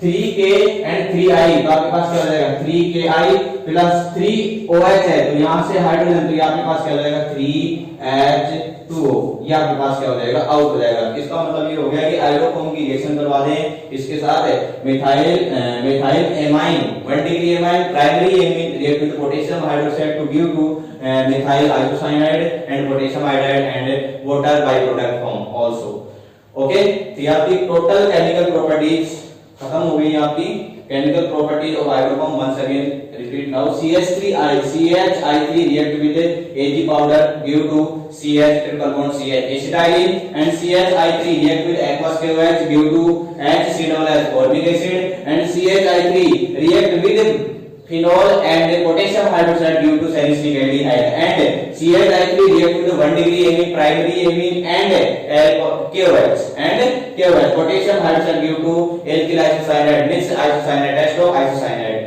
3K and 3I, तो आपके पास क्या हो जाएगा, 3KI प्लस 3OH है, तो यहां से हाइड्रोजन, तो आपके पास क्या हो जाएगा 3H2O। ये आपके पास क्या हो जाएगा, आउट हो जाएगा। इसका मतलब ये हो गया कि आयोडोफॉर्म की रिएक्शन करवा दें इसके साथ methyl amine 1 degree amine primary amine react with potassium hydroxide to give to methyl isocyanide and potassium iodide and water by product form also. Okay, तो ये आपकी टोटल केमिकल प्रॉपर्टीज खत्म हो गई। आपकी chemical properties of iodoform once again repeat now. CH3 react with Ag powder give to CH triple bond CH acetylene and CHI3 react with aqueous KOH give to HCOOH formic acid and CHI3 react with phenol and potassium hydroxide due to salicylic aldehyde and CHI3 react with 1 degree amine primary amine and KOH potassium hydroxide due to alkyl isocyanide means isocyanide isocyanide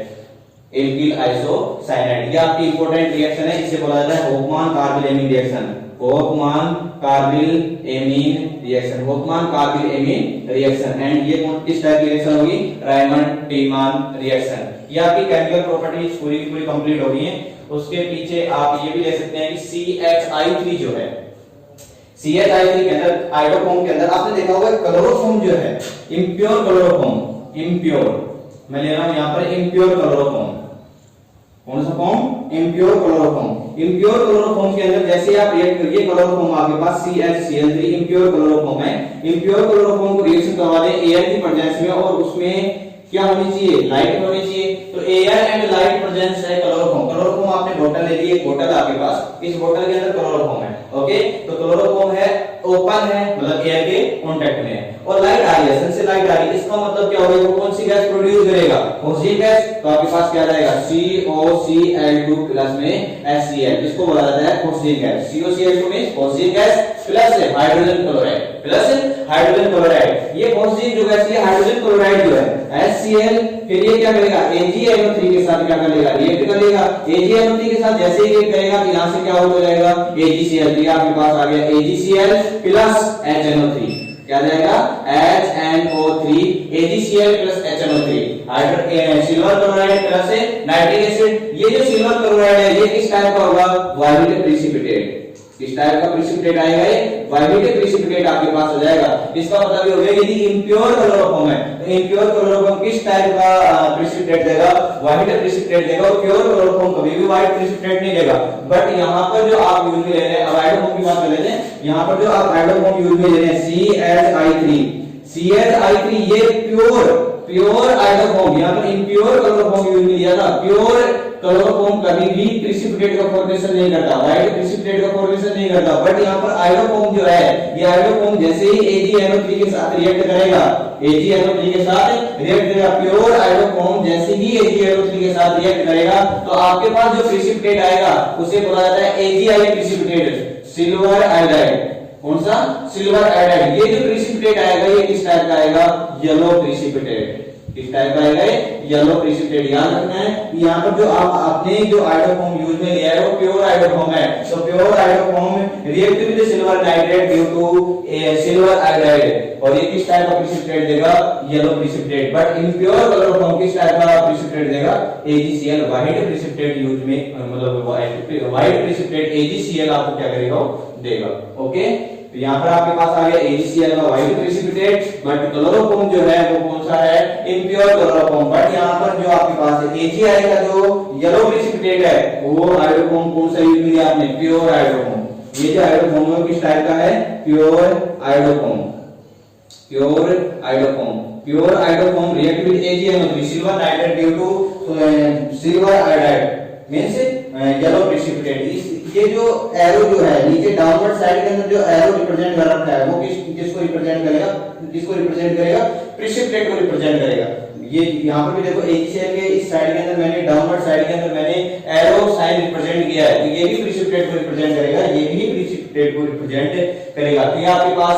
alkyl isocyanide। ये आपकी important reaction है, इसे बोला जाता है होफमान carbyl amine reaction. होफमान carbyl amine reaction, होफमान carbyl amine reaction and ये किस type की रिएक्शन होगी, रायमंड टीमान रिएक्शन। ये आपकी केमिकल प्रॉपर्टीज पूरी की पूरी कंप्लीट हो गई है। उसके पीछे आप ये भी ले सकते हैं कि CHI3 जो है, CHI3 के अंदर आयोडोफॉर्म के अंदर आपने देखा होगा क्लोरोफॉर्म जो है इम्प्योर क्लोरोफॉर्म, इम्प्योर मैं ले रहा हूं यहां पर इम्प्योर क्लोरोफॉर्म। कौन सा form, impure chloroform. Impure chloroform के अंदर जैसे आप रिएक्ट करिए क्लोरोफॉर्म आपके पास CHCl3 इम्प्योर क्लोरोफॉर्म है। इम्प्योर क्लोरोफॉर्म को रिएक्शन करवा दें एयर की प्रेजेंस में और उसमें क्या होनी चाहिए, लाइट होनी चाहिए। तो एयर एंड लाइट प्रेजेंस है क्लोरोफॉर्म। क्लोरोफॉर्म आपने बोतल ले ली, एक बोतल आपके पास, इस बोतल के अंदर क्लोरोफॉर्म है। ओके, तो क्लोरोफॉर्म है ओपन है मतलब एयर के कांटेक्ट में है और लाइट आ रही है, सन से लाइट आ रही है। इसका मतलब क्या होगा, वो कौन सी गैस प्रोड्यूस करेगा, ऑक्सीजन गैस। तो आपके पास क्या जाएगा COCl2 प्लस में HCl, इसको बोला जाता है ऑक्सीजन गैस। COCl2 में oxygen gas plus hydrogen chloride, plus hydrogen chloride. ये ऑक्सीजन जो गैस है हाइड्रोजन क्लोराइड जो है HCl, फिर ये क्या करेगा AgNO3 के साथ क्या करेगा, रिएक्ट करेगा। AgNO3 के साथ जैसे ही रिएक्ट करेगा तो यहां से क्या हो जाएगा AgCl, आपके पास आ गया AgCl प्लस HNO3, क्या जाएगा HNO3 AgCl plus HNO3 silver chloride plus nitric acid. ये जो सिल्वर क्लोराइड है ये किस टाइप का होगा, वायलेट प्रेसिपिटेट। किस टाइप का प्रेसिपिटेट आएगा, ये वायलेट प्रेसिपिटेट आपके पास हो जाएगा। इसका मतलब ये हो गया यदि इम्प्योर क्लोरोफॉर्म है तो इम्प्योर क्लोरोफॉर्म किस टाइप का प्रेसिपिटेट देगा, वायलेट प्रेसिपिटेट देगा। और प्योर क्लोरोफॉर्म कभी भी व्हाइट प्रेसिपिटेट नहीं देगा। बट यहां पर जो आप यूज में ले रहे हैं, अब आयोडोफॉर्म की बात कर लेते हैं। यहां पर जो आप आयोडोफॉर्म यूज में ले रहे हैं CHI3 ये प्योर आयोडोफॉर्म, यहां पर इम्प्योर क्लोरोफॉर्म यूज में लिया था। प्योर क्लोरोफॉर्म कभी भी प्रेसिपिटेट का फॉर्मेशन नहीं करता, व्हाइट प्रेसिपिटेट का फॉर्मेशन नहीं करता। बट यहां पर आयोडोफॉर्म जो है, ये आयोडोफॉर्म जैसे ही AgNO3 के साथ रिएक्ट करेगा, AgNO3 के साथ रिएक्ट करेगा, प्योर आयोडोफॉर्म जैसे ही AgNO3 के साथ रिएक्ट करेगा तो आपके पास जो प्रेसिपिटेट आएगा उसे बोला जाता है AgI प्रेसिपिटेट, सिल्वर आयोडाइड। कौन सा, सिल्वर आयोडाइड। ये जो प्रेसिपिटेट आएगा ये किस टाइप का आएगा, येलो प्रेसिपिटेट। किस टाइप का आएगा, येलो प्रेसिपिटेट। याद रखना है यहाँ पर जो आप अपने जो आयोडोफॉर्म यूज में लिया है वो प्योर आयोडोफॉर्म है। तो pure iodoform react with silver nitrate due to silver iodide और ये किस टाइप का प्रेसिपिटेट देगा, yellow precipitate. But impure chloroform किस टाइप का प्रेसिपिटेट देगा, AgCl, व्हाइट प्रेसिपिटेट यूज में मतलब व्हाइट प्रेसिपिटेट AgCl आपको क्या करेगा, देगा। ओके, तो यहाँ पर आपके पास आ गया AgCl का व्हाइट प्रेसिपिटेट। बट क्लोरोफॉर्म जो है वो कौन सा है, इम्प्योर क्लोरोफॉर्म। बट यहाँ पर जो आपके पास है AgI का जो येलो प्रेसिपिटेट है वो आयोडोफॉर्म कौन सा यूज किया आपने, प्योर आयोडोफॉर्म। ये जो आयोडोफॉर्म है किस टाइप का है, pure iodoform. Pure iodoform, pure iodoform react with AgNO3 silver nitrate due to silver iodide means yellow precipitate. ये जो एरो जो है नीचे डाउनवर्ड साइड के अंदर जो एरो रिप्रेजेंट कर रखा है वो किसको रिप्रेजेंट करेगा, किसको रिप्रेजेंट करेगा, प्रेसिपिटेट को रिप्रेजेंट करेगा। ये यहाँ पर भी देखो AgCl के इस साइड के अंदर मैंने डाउनवर्ड साइड के अंदर मैंने एरो साइन रिप्रेजेंट किया है, तो ये भी प्रेसिपिटेट को रिप्रेजेंट करेगा, ये भी प्रेसिपिटेट को रिप्रेजेंट करेगा। तो ये आपके पास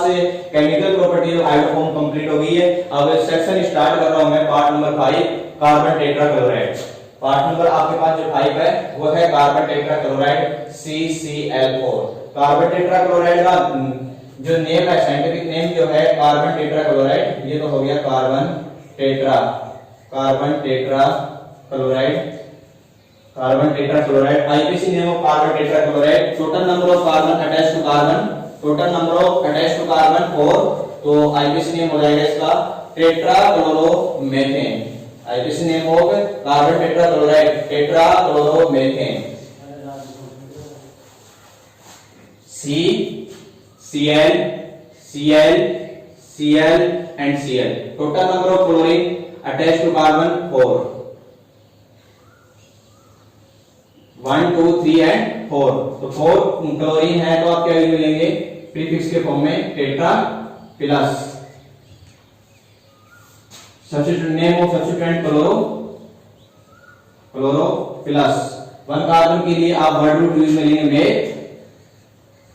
chemical property of iodoform complete हो गई है। अब सेक्शन स्टार्ट कर रहा हूं मैं, part number 5 carbon tetrachloride. Part number आपके पास जो 5 है वो है carbon tetrachloride CCl4। Carbon tetrachloride का जो नेम है, साइंटिफिक नेम जो है कार्बन टेट्राक्लोराइड, ये तो हो गया carbon tetrachloride. IPC name of carbon tetrachloride, total number of carbon attached to carbon total number of attach to carbon 4, तो आईपीसी नेम हो जाएगा इसका tetrachloromethane. IPC name of carbon tetrachloride tetrachloromethane. C Cl Cl Cl and Cl। Total number of chlorine attach to carbon 4, 1 2 3 and 4। तो 4 chlorine है तो आप क्या use मिलेंगे प्रीफिक्स के फॉर्म में tetra plus substitute name of substituent chloro plus. 1 carbon के लिए आप वर्ड रूट यूज मिलेंगे मेथ,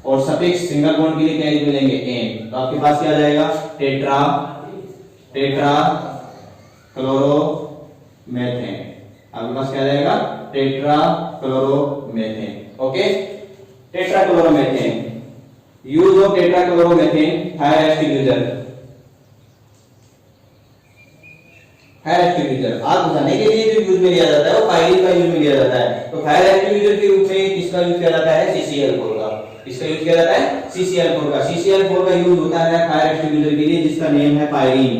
और सफिक्स सिंगल बॉन्ड के लिए क्या यूज मिलेंगे एन। तो आपके पास क्या आ जाएगा टेट्रा क्लोरोमेथेन। आपके पास क्या आ जाएगा tetra chloromethane. Okay, tetra chloromethane. Use of tetra chloromethane fire extinguisher. Fire extinguisher आग बुझाने के लिए जो यूज में लिया जाता है वो फायरिंग का यूज में लिया जाता है। तो फायर एक्सटिंग्विशर के रूप में किसका यूज किया जाता है CCl4 का। इसका यूज किया जाता है CCl4 का। CCl4 का यूज होता है फायर एक्सटिंग्विशर के लिए जिसका नेम है पायरीन।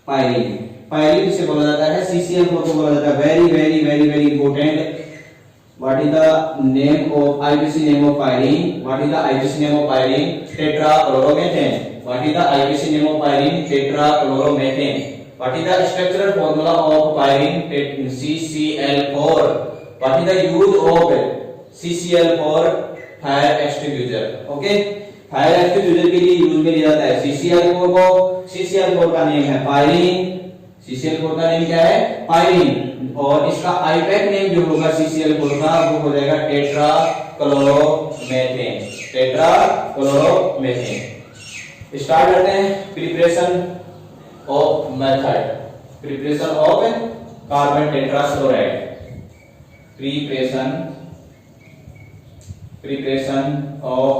पायरीन पायरीन इसे बोला जाता है, CCl4 को बोला जाता है। Very very very very important. What is the name of IPC name of pyrene? What is the IPC name of pyrene? Tetrachloromethane. What is the IPC name of pyrene? Tetrachloromethane. What is the structural formula of pyrene? CCl4। What is the use of CCl4 fire extinguisher? Okay, fire extinguisher के लिए use में लिया जाता है CCl4 को। CCl4 का name है pyrene. CCl4 का नेम क्या है पायरीन, और इसका आईपैक नेम जो होगा CCl4 का वो हो जाएगा टेट्राक्लोरोमेथेन। टेट्राक्लोरोमेथेन। स्टार्ट करते हैं preparation of method. Preparation of carbon tetrachloride. Preparation of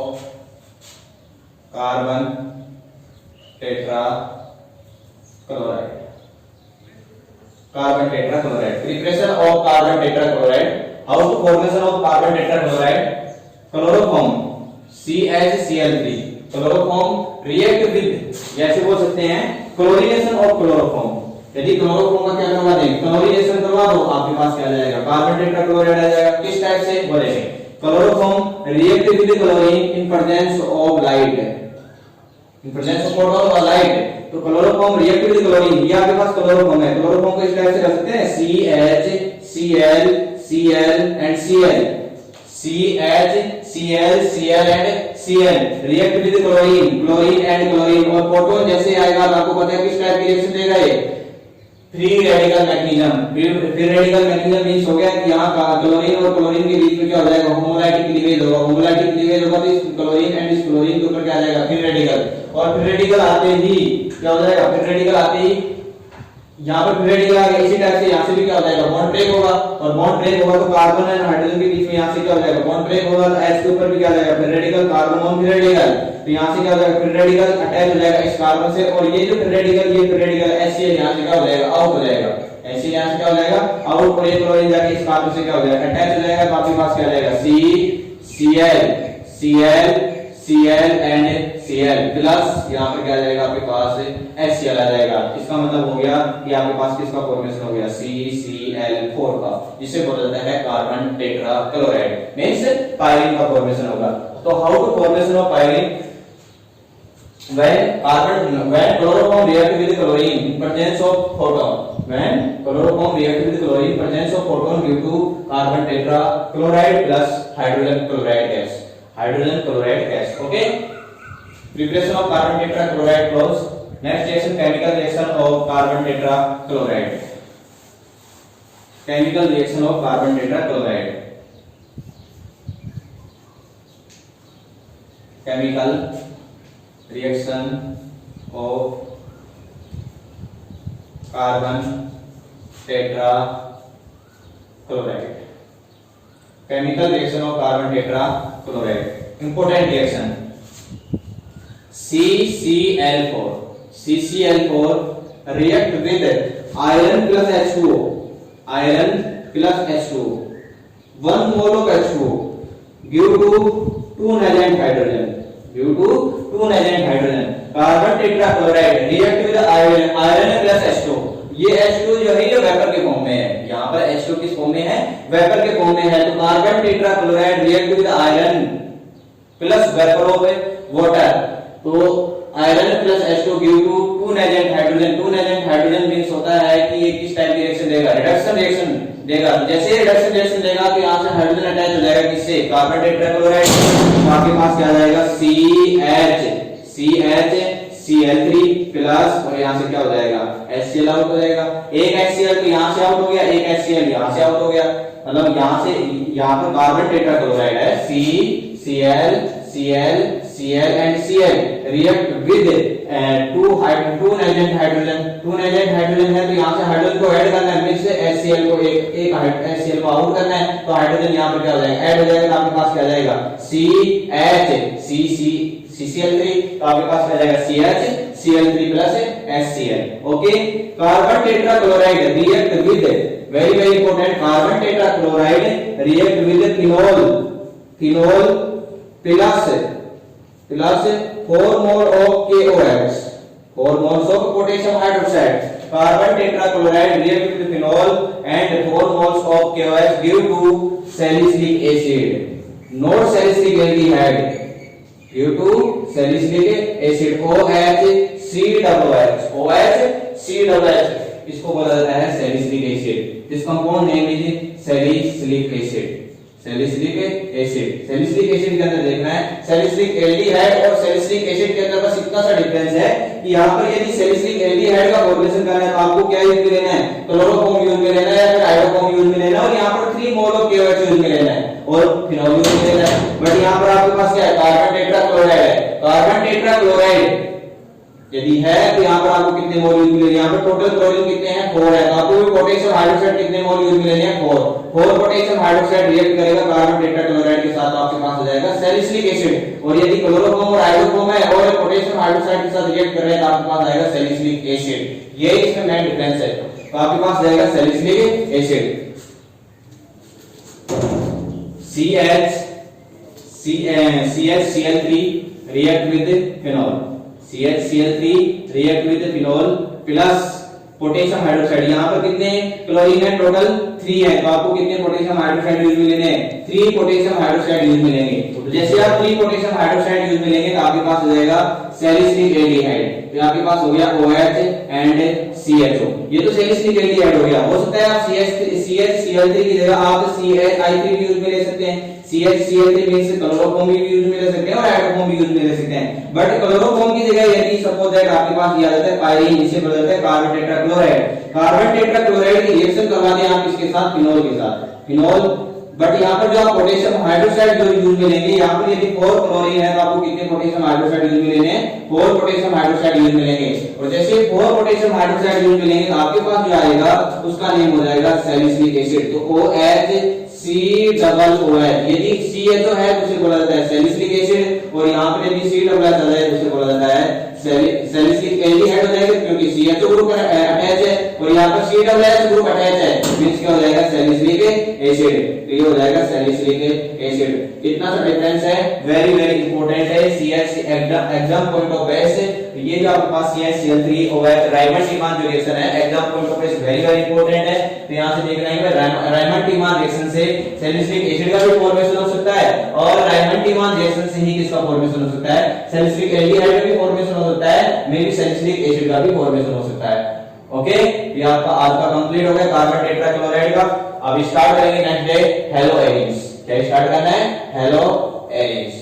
carbon tetrachloride. Carbon tetrachloride. Preparation of carbon tetrachloride. How to formation of carbon tetrachloride? Chloroform CHCl3। Chloroform react with, जैसे बोल सकते हैं क्लोरीनेशन ऑफ क्लोरोफॉर्म। यदि chloroform का क्या करवा दें chlorination करवा दो, आपके पास क्या आ जाएगा कार्बन टेट्राक्लोराइड आ जाएगा। किस टाइप से बोलेंगे? Chloroform react with chlorine in presence of light. In presence of photon और लाइट। तो क्लोरोफॉर्म रिएक्ट विद क्लोरीन, ये आपके पास क्लोरोफॉर्म है। क्लोरोफॉर्म को इस टाइप से रख सकते हैं CH Cl and Cl। CH Cl and Cl react with chlorine and chlorine. और प्रोटॉन जैसे आएगा आपको पता है किस टाइप की रिएक्शन देगा ये free radical mechanism. Free radical mechanism means हो गया कि यहां का क्लोरीन और क्लोरीन के बीच में क्या हो जाएगा होमोलाइटिक क्लीवेज होगा। होमोलाइटिक क्लीवेज होगा तो इस क्लोरीन एंड इस क्लोरीन के ऊपर क्या आ जाएगा फ्री रेडिकल। और फ्री रेडिकल आते ही क्या हो जाएगा फ्री रेडिकल आते ही यहां पर फ्री रेडिकल आ गया। इसी टाइप से यहां से भी क्या हो जाएगा बॉन्ड ब्रेक होगा। और बॉन्ड ब्रेक होगा तो कार्बन एंड हाइड्रोजन के बीच में यहां से क्या हो जाएगा बॉन्ड ब्रेक होगा। तो H के ऊपर भी क्या आ जाएगा free radical carbon on free radical. तो यहां से क्या हो जाएगा फ्री रेडिकल अटैच हो जाएगा इस कार्बन से। और ये जो फ्री रेडिकल ये फ्री रेडिकल HCl यहां से क्या हो जाएगा आउट हो जाएगा। HCl यहां से क्या हो जाएगा आउट। और ये क्लोरीन जाके इस कार्बन से क्या हो जाएगा अटैच हो जाएगा। तो आपके पास क्या आ जाएगा Cl एंड Cl प्लस यहां पर क्या आ जाएगा आपके पास HCl आ जाएगा। इसका मतलब हो गया कि आपके पास किसका फॉर्मेशन हो गया CCl4 का, जिसे बोला जाता है कार्बन टेट्राक्लोराइड। मींस पायरीन का फॉर्मेशन होगा। तो how to formation of pyrene? when chloroform react with chlorine in presence of photon, when chloroform react with chlorine in presence of photon due to carbon tetrachloride plus hydrogen chloride gas. Okay, preparation of carbon tetrachloride close. Next reaction, chemical reaction of carbon tetrachloride. Chemical reaction of carbon tetrachloride. Chemical reaction of carbon tetrachloride. Chemical reaction of carbon tetrachloride. Important reaction. CCl4 react with iron plus H2O. 1 mole of H2O due to 2 nascent hydrogen, due to 2 nascent hydrogen. Carbon tetrachloride react with iron plus H2। ये H2 जो है ये vapour के form में है, यहाँ पर H2 किस फॉर्म में है, वेपर के फॉर्म में है। तो carbon tetrachloride react with iron plus vapour of water, तो iron plus H2 give to 2 nascent hydrogen. 2 nascent hydrogen means होता है कि ये किस टाइप की रिएक्शन देगा, रिडक्शन रिएक्शन देगा। जैसे रिडक्शन रिएक्शन देगा तो यहां से हाइड्रोजन अटैच हो जाएगा किससे, कार्बन टेट्राक्लोराइड। तो आपके पास क्या आ जाएगा, CH प्लस और यहां से क्या हो जाएगा, HCl आउट हो जाएगा। एक HCl तो यहां से आउट हो गया, एक HCl यहां से आउट हो गया, मतलब यहां से यहां पर कार्बन टेट्राक्लोराइड है, Cl and Cl react with 2 nascent hydrogen. 2 nascent hydrogen है तो यहां से हाइड्रोजन को ऐड करना है, मिक्स HCl को एक HCl को आउट करना है, तो हाइड्रोजन यहां पर क्या हो जाएगा, ऐड हो जाएगा। तो आपके पास क्या आ जाएगा, CCl3, तो आपके पास क्या आ जाएगा, CHCl3 plus HCl। Okay, carbon tetrachloride react with, very very important, carbon tetrachloride react with phenol plus 4 mole of KOH, 4 moles of potassium hydroxide। Carbon tetrachloride react with phenol and 4 moles of KOH due to salicylic acid, not salicylic aldehyde, due to salicylic acid OHCOH, इसको बोला जाता है salicylic acid। This compound name is salicylic acid। Salicylic के अंदर देखना है, salicylic aldehyde और salicylic acid के अंदर बस इतना सा डिफरेंस है कि यहाँ पर यदि सैलिसिलिक एल्डिहाइड का फॉर्मेशन करना है तो आपको क्या यूज में लेना है, क्लोरोफॉर्म यूज में लेना है या फिर हाइड्रोफॉर्म यूज में लेना है, और यहाँ पर 3 मोल ऑफ KOH यूज में लेना है और फिनोल यूज में लेना है। बट यहाँ पर आपके पास क्या है, कार्बन टेट्राक्लोराइड है। कार्बन टेट्राक्लोराइड यदि है तो यहाँ पर आपको कितने मोल यूज मिलेंगे, यहाँ पर टोटल क्लोरीन कितने हैं, 4 है, तो आपको पोटेशियम हाइड्रोक्साइड कितने मोल यूज मिलेंगे, 4 पोटेशियम हाइड्रोक्साइड रिएक्ट करेगा कार्बन टेट्राक्लोराइड के साथ, आपके पास हो जाएगा सैलिसिलिक एसिड। और यदि क्लोरोफॉर्म और हाइड्रोफॉर्म है और पोटेशियम हाइड्रोक्साइड के साथ रिएक्ट कर रहे हैं तो आपके पास आएगा सैलिसिलिक एसिड। ये इसमें मेन डिफरेंस है, तो आपके पास जाएगा salicylic acid. CHCl3 react with phenol, CHCl3 react with phenol plus potassium hydroxide. यहाँ पर कितने क्लोरीन है, टोटल 3 है, तो आपको कितने पोटेशियम हाइड्रोक्साइड यूज में लेने हैं, 3 पोटेशियम हाइड्रोक्साइड यूज में लेंगे। तो जैसे आप 3 पोटेशियम हाइड्रोक्साइड यूज में लेंगे तो आपके पास हो जाएगा सैलिसिलिक एल्डिहाइड, तो आपके पास हो गया OH एंड CHO। ये तो सैलिसिलिक एल्डिहाइड हो गया। हो सकता है आप CHCl3 की जगह आप CHI3 भी यूज में ले सकते हैं। CHCl3 मींस क्लोरोफॉर्म भी यूज में ले सकते हैं और हाइड्रोफॉर्म भी यूज में ले सकते हैं। बट क्लोरोफॉर्म की जगह यदि सपोज दैट आपके पास ये आ जाता है पायरीन, इसे बोला जाता है कार्बन टेट्राक्लोराइड। कार्बन टेट्राक्लोराइड की रिएक्शन करवा दें आप किसके साथ, फिनोल के साथ, फिनोल। बट यहाँ पर जो आप पोटेशियम हाइड्रोक्साइड जो यूज में लेंगे, यहाँ पर यदि 4 क्लोरीन है तो आपको कितने पोटेशियम हाइड्रोक्साइड यूज में लेने हैं, 4 पोटेशियम हाइड्रोक्साइड यूज में लेंगे। और जैसे 4 पोटेशियम हाइड्रोक्साइड यूज में लेंगे तो आपके पास जो आएगा उसका नेम हो जाएगा सैलिसिलिक एसिड। तो OHCOOH, यदि CHO है तो उसे बोला जाता है सैलिसिलिक एसिड, और यहाँ पर यदि COOH आता है तो उसे बोला जाता है सैलिसिलिक एल्डिहाइड हो जाएगा, क्योंकि CHO ग्रुप अटैच है और यहाँ पर COOH ग्रुप अटैच है, मींस क्या हो जाएगा, सैलिसिलिक एसिड। तो ये हो जाएगा सैलिसिलिक एसिड। इतना सा डिफरेंस है, वेरी वेरी इंपॉर्टेंट है, CH exam point of view. ये जो आपके पास CHCl3 OH रायमंड टीमान जो रिएक्शन है, exam point of view very very important है। तो यहां से देखना है कि रायमंड टीमान रिएक्शन से सैलिसिलिक एसिड का भी फॉर्मेशन हो सकता है, और रायमंड टीमान रिएक्शन से ही किसका फॉर्मेशन हो सकता है, सैलिसिलिक एल्डिहाइड का भी फॉर्मेशन हो सकता है, मे बी सैलिसिलिक एसिड का भी फॉर्मेशन हो सकता है। ओके, ये आपका आज का कंप्लीट हो गया कार्बन टेट्राक्लोराइड का। अब स्टार्ट करेंगे नेक्स्ट डे हेलो एरिन्स। क्या स्टार्ट करना है, हेलो एरिन्स।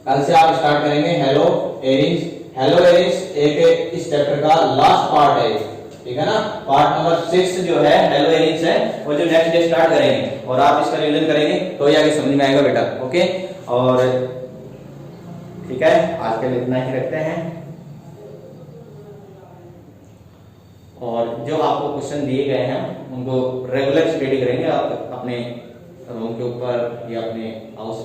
कल से आप स्टार्ट करेंगे हेलो एरिन्स। हेलो एरिन्स एक इस चैप्टर का लास्ट पार्ट है, ठीक है ना। पार्ट नंबर 6 जो है हेलो एरिन्स है, वो जो नेक्स्ट डे स्टार्ट करेंगे और आप इसका रिवीजन करेंगे तो ये आगे समझ में आएगा बेटा। ओके, और ठीक है, आज के लिए इतना ही रखते हैं। और जो आपको क्वेश्चन दिए गए हैं उनको रेगुलर स्टडी करेंगे आप अपने रूम के ऊपर या अपने हाउस